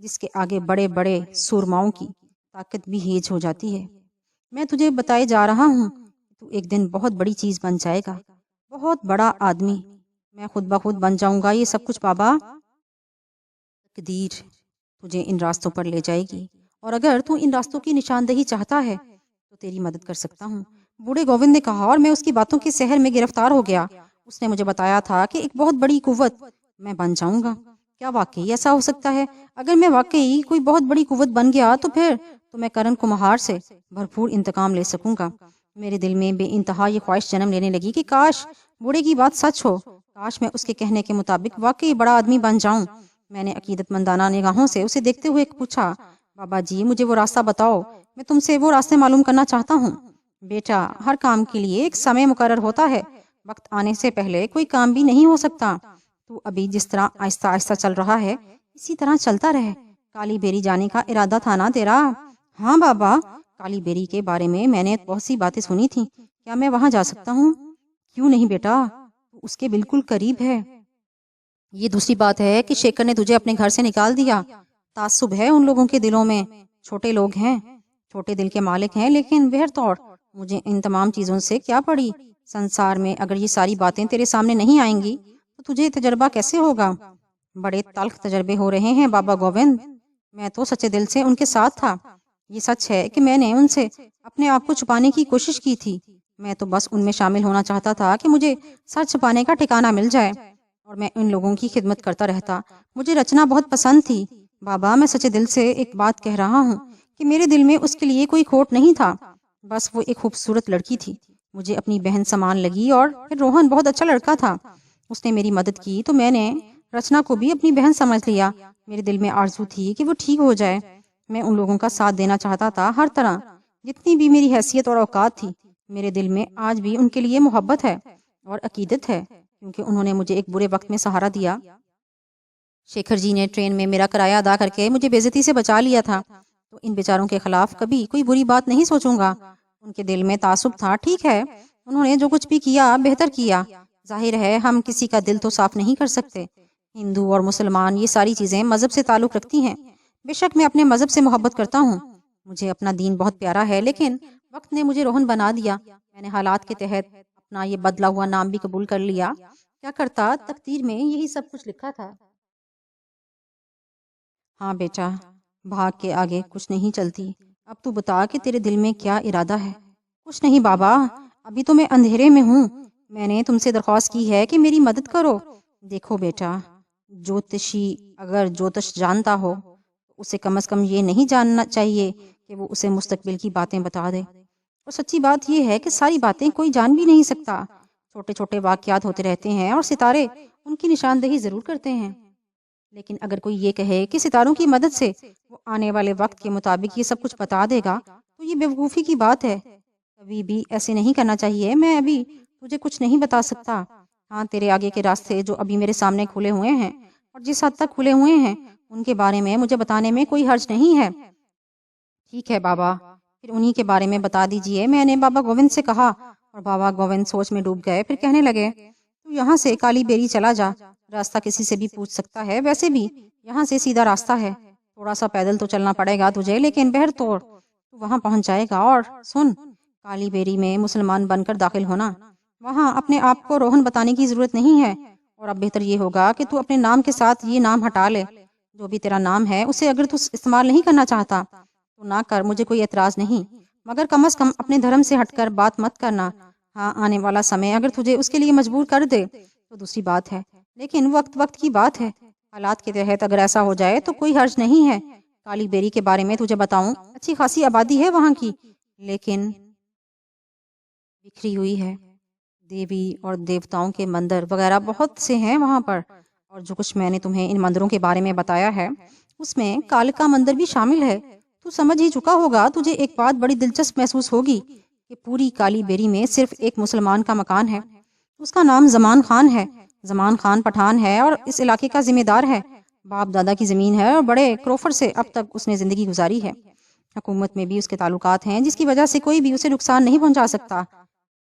جس کے آگے بڑے بڑے سورماؤں کی طاقت بھی ہیج ہو جاتی ہے۔ میں تجھے بتائے جا رہا ہوں تو ایک دن بہت بڑی چیز بن جائے گا، بہت بڑا آدمی۔ میں خود بخود بن جاؤں گا یہ سب کچھ بابا۔ تقدیر تجھے ان راستوں پر لے جائے گی، اور اگر تو ان راستوں کی نشاندہی چاہتا ہے تو تیری مدد کر سکتا ہوں۔ بوڑھے گووند نے کہا، اور میں اس کی باتوں کے سحر میں گرفتار ہو گیا۔ اس نے مجھے بتایا تھا کہ ایک بہت بڑی قوت میں بن جاؤں گا۔ کیا واقعی ایسا ہو سکتا ہے؟ اگر میں واقعی کوئی بہت بڑی قوت بن گیا تو پھر تو میں کرن کمہار سے بھرپور انتقام لے سکوں گا۔ میرے دل میں بے انتہا یہ خواہش جنم لینے لگی کہ کاش بوڑھے کی بات سچ ہو، کاش میں اس کے کہنے کے مطابق واقعی بڑا آدمی بن جاؤں۔ میں نے عقیدت مندانہ نگاہوں سے اسے دیکھتے ہوئے پوچھا، بابا جی مجھے وہ راستہ بتاؤ، میں تم سے وہ راستے معلوم کرنا چاہتا ہوں۔ بیٹا، ہر کام کے لیے ایک سمے مقرر ہوتا ہے، وقت آنے سے پہلے کوئی کام بھی نہیں ہو سکتا۔ تو ابھی جس طرح آہستہ آہستہ چل رہا ہے اسی طرح چلتا رہے۔ کالی بیری جانے کا ارادہ تھا نا تیرا؟ ہاں بابا، کالی بیری کے بارے میں نے بہت سی باتیں سنی تھی۔ کیا میں وہاں جا سکتا ہوں؟ کیوں نہیں بیٹا، تو اس کے بالکل قریب ہے۔ یہ دوسری بات ہے کہ شیکر نے تجھے اپنے گھر سے نکال دیا۔ تعصب ہے ان لوگوں کے دلوں میں، چھوٹے لوگ ہیں، چھوٹے دل کے مالک ہیں، لیکن بہرطور مجھے ان تمام چیزوں سے کیا پڑی؟ سنسار میں اگر یہ ساری باتیں تیرے سامنے نہیں آئیں گی تو تجھے تجربہ کیسے ہوگا؟ بڑے تلخ تجربے ہو رہے ہیں بابا گووند۔ میں تو سچے دل سے ان کے ساتھ تھا۔ یہ سچ ہے کہ میں نے ان سے اپنے آپ کو چھپانے کی کوشش کی تھی۔ میں تو بس ان میں شامل ہونا چاہتا تھا کہ مجھے سر چھپانے کا ٹھکانہ مل جائے، اور میں ان لوگوں کی خدمت کرتا رہتا۔ مجھے رچنا بہت پسند تھی بابا۔ میں سچے دل سے ایک بات کہہ رہا ہوں کہ میرے دل میں اس کے لیے کوئی کھوٹ نہیں تھا، بس وہ ایک خوبصورت لڑکی تھی، مجھے اپنی بہن سمان لگی۔ اور پھر روہن بہت اچھا لڑکا تھا، اس نے میری مدد کی تو میں نے رچنا کو بھی اپنی بہن سمجھ لیا۔ میرے دل میں آرزو تھی کہ وہ ٹھیک ہو جائے۔ میں ان لوگوں کا ساتھ دینا چاہتا تھا ہر طرح، جتنی بھی میری حیثیت اور اوقات تھی۔ میرے دل میں آج بھی ان کے لیے محبت ہے اور عقیدت ہے، کیونکہ انہوں نے مجھے ایک برے وقت میں سہارا دیا۔ شیکھر جی نے ٹرین میں میرا کرایہ ادا کر کے مجھے بے عزتی سے بچا لیا تھا، تو ان بیچاروں کے خلاف کبھی کوئی بری بات نہیں سوچوں گا۔ ان کے دل میں تعصب تھا، ٹھیک ہے، انہوں نے جو کچھ بھی کیا بہتر کیا۔ ظاہر ہے ہم کسی کا دل تو صاف نہیں کر سکتے۔ ہندو اور مسلمان یہ ساری چیزیں مذہب سے تعلق رکھتی ہیں۔ بے شک میں اپنے مذہب سے محبت کرتا ہوں، مجھے اپنا دین بہت پیارا ہے، لیکن وقت نے مجھے روہن بنا دیا۔ میں نے حالات کے تحت اپنا یہ بدلا ہوا نام بھی قبول کر لیا۔ کیا کرتا، تقدیر میں یہی سب کچھ لکھا تھا۔ ہاں بیٹا، بھاگ کے آگے کچھ نہیں چلتی۔ اب تو بتا کہ تیرے دل میں کیا ارادہ ہے؟ کچھ نہیں بابا، ابھی تو میں اندھیرے میں ہوں۔ میں نے تم سے درخواست کی ہے کہ میری مدد کرو۔ دیکھو بیٹا، جوتشی اگر جوتش جانتا ہو اسے کم از کم یہ نہیں جاننا چاہیے کہ وہ اسے مستقبل کی باتیں بتا دے۔ اور سچی بات یہ ہے کہ ساری باتیں کوئی جان بھی نہیں سکتا۔ چھوٹے چھوٹے واقعات ہوتے رہتے ہیں اور ستارے ان کی نشاندہی ضرور کرتے ہیں، لیکن اگر کوئی یہ کہے کہ ستاروں کی مدد سے وہ آنے والے وقت کے مطابق یہ سب کچھ بتا دے گا تو یہ بیوقوفی کی بات ہے۔ کبھی بھی ایسے نہیں کرنا چاہیے۔ میں ابھی تجھے کچھ نہیں بتا سکتا۔ ہاں، تیرے آگے کے راستے جو ابھی میرے سامنے کھلے ہوئے ہیں اور جس حد تک کھلے ہوئے ہیں ان کے بارے میں مجھے بتانے میں کوئی حرج نہیں ہے۔ ٹھیک ہے بابا، پھر انہی کے بارے میں بتا دیجئے، میں نے بابا گووند سے کہا، اور بابا گووند سوچ میں ڈوب گئے۔ پھر کہنے لگے، تو یہاں سے کالی بیری چلا جا، راستہ کسی سے بھی پوچھ سکتا ہے، ویسے بھی یہاں سے سیدھا راستہ ہے، تھوڑا سا پیدل تو چلنا پڑے گا تجھے، لیکن بہرطور تو وہاں پہنچ جائے گا۔ اور سن، کالی بیری میں مسلمان بن کر داخل ہونا، وہاں اپنے آپ کو روہن بتانے کی ضرورت نہیں ہے۔ اور اب بہتر یہ ہوگا کہ تو اپنے نام کے ساتھ یہ نام ہٹا لے، جو بھی تیرا نام ہے اسے اگر تو استعمال نہیں کرنا چاہتا تو نہ کر، مجھے کوئی اعتراض نہیں، مگر کم از کم اپنے دھرم سے ہٹ کر بات مت کرنا۔ ہاں، آنے والا سمے اگر تجھے اس کے لیے مجبور کر دے تو دوسری بات ہے، لیکن وقت وقت کی بات ہے۔ حالات کے تحت اگر ایسا ہو جائے تو کوئی حرج نہیں ہے۔ کالی بیری کے بارے میں تجھے بتاؤں، اچھی خاصی آبادی ہے وہاں کی، لیکن بکھری ہوئی ہے۔ دیوی اور دیوتاؤں کے مندر وغیرہ بہت سے ہیں وہاں پر، اور جو کچھ میں نے تمہیں ان مندروں کے بارے میں بتایا ہے اس میں کالکا مندر بھی شامل ہے۔ تو سمجھ ہی چکا ہوگا، تجھے ایک بات بڑی دلچسپ محسوس ہوگی کہ پوری کالی بیری میں صرف ایک مسلمان کا مکان ہے، اس کا نام زمان خان ہے۔ زمان خان پٹھان ہے اور اس علاقے کا ذمہ دار ہے۔ باپ دادا کی زمین ہے اور بڑے کروفر سے اب تک اس نے زندگی گزاری ہے۔ حکومت میں بھی اس کے تعلقات ہیں جس کی وجہ سے کوئی بھی اسے نقصان نہیں پہنچا سکتا۔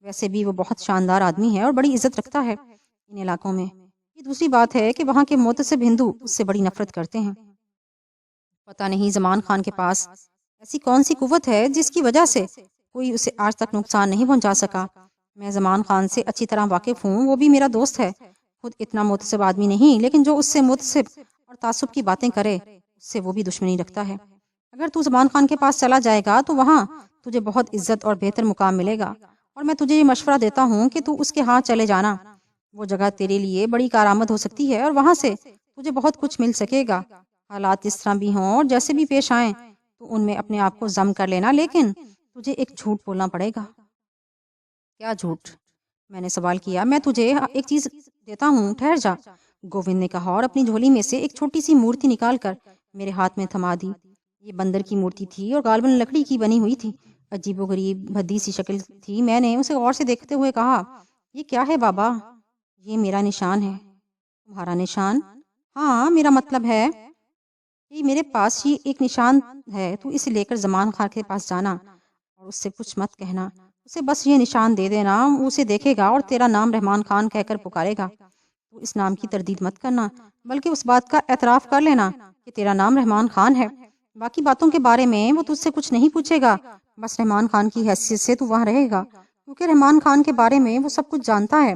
ویسے بھی وہ بہت شاندار آدمی ہے اور بڑی عزت رکھتا ہے ان علاقوں میں۔ یہ دوسری بات ہے کہ وہاں کے معتصب ہندو اس سے بڑی نفرت کرتے ہیں۔ پتہ نہیں زمان خان کے پاس ایسی کون سی قوت ہے جس کی وجہ سے کوئی اسے آج تک نقصان نہیں پہنچا سکا۔ میں زمان خان سے اچھی طرح واقف ہوں، وہ بھی میرا دوست ہے، خود اتنا متعصب آدمی نہیں، لیکن جو اس سے متعصب اور تعصب کی باتیں کرے اس سے وہ بھی دشمنی رکھتا ہے۔ اگر تو زمان خان کے پاس چلا جائے گا تو وہاں تجھے بہت عزت اور بہتر مقام ملے گا، اور میں تجھے یہ مشورہ دیتا ہوں کہ تو اس کے ہاں چلے جانا۔ وہ جگہ تیرے لیے بڑی کارآمد ہو سکتی ہے اور وہاں سے تجھے بہت کچھ مل سکے گا۔ حالات جس طرح بھی ہوں اور جیسے بھی پیش آئیں تو ان میں اپنے آپ کو ضم کر لینا، لیکن تجھے ایک جھوٹ بولنا پڑے گا۔ کیا جھوٹ؟ میں نے سوال کیا۔ میں تجھے ایک چیز دیتا ہوں، ٹھہر جا، گووند نے کہا اور اپنی جھولی میں سے ایک چھوٹی سی مورتی نکال کر میرے ہاتھ میں تھما دی۔ یہ بندر کی مورتی تھی اور غالباً لکڑی کی بنی ہوئی تھی، عجیب و غریب بھدی سی شکل تھی۔ میں نے اسے غور سے دیکھتے ہوئے کہا، یہ کیا ہے بابا؟ یہ میرا نشان ہے۔ تمہارا نشان؟ ہاں، میرا مطلب ہے کہ میرے پاس یہ ایک نشان ہے، تو اسے لے کر زمان خان کے پاس جانا اور اس سے کچھ مت کہنا، اسے بس یہ نشان دے دینا، وہ اسے دیکھے گا اور تیرا نام رحمان خان کہہ کر پکارے گا۔ تو اس نام کی تردید مت کرنا، بلکہ اس بات کا اعتراف کر لینا کہ تیرا نام رحمان خان ہے۔ باقی باتوں کے بارے میں وہ تجھ سے کچھ نہیں پوچھے گا، بس رحمان خان کی حیثیت سے تو وہاں رہے گا، کیونکہ رحمان خان کے بارے میں وہ سب کچھ جانتا ہے،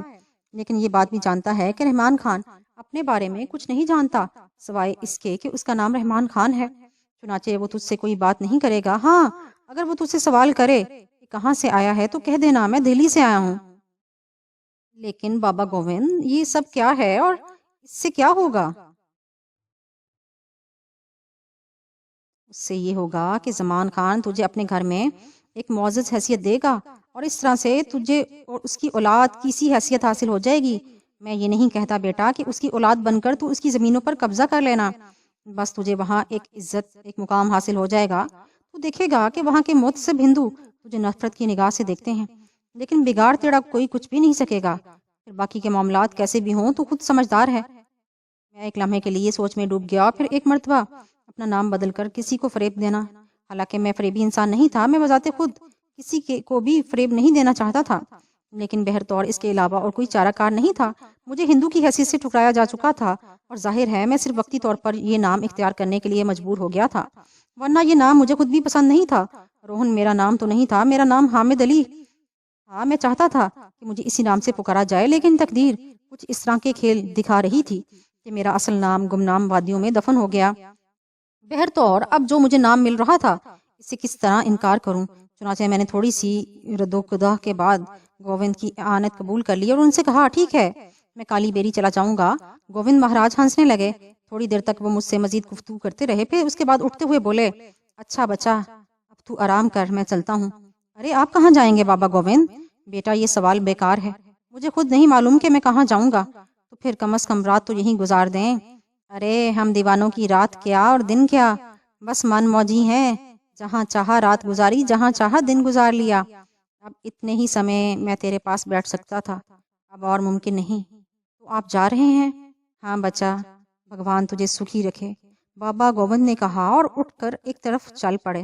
لیکن یہ بات بھی جانتا ہے کہ رحمان خان اپنے بارے میں کچھ نہیں جانتا سوائے اس کے کہ اس کا نام رحمان خان ہے۔ چنانچہ وہ تجھ سے کوئی بات نہیں کرے گا۔ ہاں، اگر وہ تجھ سے سوال کرے کہ کہاں سے آیا ہے تو کہہ دینا میں دہلی سے آیا ہوں۔ لیکن بابا گووند، یہ سب کیا ہے اور اس سے کیا ہوگا؟ اس سے یہ ہوگا کہ زمان خان تجھے اپنے گھر میں ایک معزز حیثیت دے گا اور اس طرح سے تجھے اور اس کی اولاد کی سی حیثیت حاصل ہو جائے گی۔ میں یہ نہیں کہتا بیٹا کہ اس کی اولاد بن کر تو اس کی زمینوں پر قبضہ کر لینا، بس تجھے وہاں ایک عزت، ایک مقام حاصل ہو جائے گا۔ تو دیکھے گا کہ وہاں کے متعصب ہندو تجھے نفرت کی نگاہ سے دیکھتے ہیں، لیکن بگاڑ تیرا کوئی کچھ بھی نہیں سکے گا۔ پھر باقی کے معاملات کیسے بھی ہوں تو خود سمجھدار ہے۔ میں ایک لمحے کے لیے سوچ میں ڈوب گیا، پھر ایک مرتبہ اپنا نام بدل کر کسی کو فریب دینا، حالانکہ میں فریبی انسان نہیں تھا، میں بذات خود کسی کو بھی فریب نہیں دینا چاہتا تھا، لیکن بہرطور اس کے علاوہ اور کوئی چارہ کار نہیں تھا۔ مجھے ہندو کی حیثیت سے ٹھکرایا جا چکا تھا اور ظاہر ہے میں صرف وقتی طور پر یہ نام اختیار کرنے کے لیے مجبور ہو گیا تھا، ورنہ یہ نام مجھے خود بھی پسند نہیں تھا۔ روہن میرا نام تو نہیں تھا، میرا نام حامد علی تھا۔ میں چاہتا تھا کہ مجھے اسی نام سے پکارا جائے، لیکن تقدیر کچھ اس طرح کے کھیل دکھا رہی تھی کہ میرا اصل نام گمنام وادیوں میں دفن ہو گیا۔ بہرطور اب جو مجھے نام مل رہا تھا اس سے کس طرح انکار کروں؟ چنانچہ میں نے تھوڑی سی رد و قدح کے بعد گووند کی اعانت قبول کر لی اور ان سے کہا، ٹھیک ہے، میں کالی بیری چلا جاؤں گا۔ گووند مہاراج ہنسنے لگے۔ تھوڑی دیر تک وہ مجھ سے مزید گفتگو کرتے رہے، پھر اس کے بعد اٹھتے ہوئے بولے، اچھا بچہ، اب تو آرام کر، میں چلتا ہوں۔ ارے آپ کہاں جائیں گے بابا گووند؟ بیٹا یہ سوال بیکار ہے، مجھے خود نہیں معلوم کہ میں کہاں جاؤں گا، تو پھر کم از کم رات تو یہیں گزار دیں۔ ارے ہم دیوانوں کی رات کیا اور دن کیا، بس من موجی ہیں، جہاں چاہا رات گزاری، جہاں چاہا دن گزار لیا۔ اب اتنے ہی سمے میں تیرے پاس بیٹھ سکتا تھا، اب اور ممکن نہیں۔ تو آپ جا رہے ہیں؟ ہاں بچہ، بھگوان تجھے سکھی رکھے، بابا گووند نے کہا اور اٹھ کر ایک طرف چل پڑے۔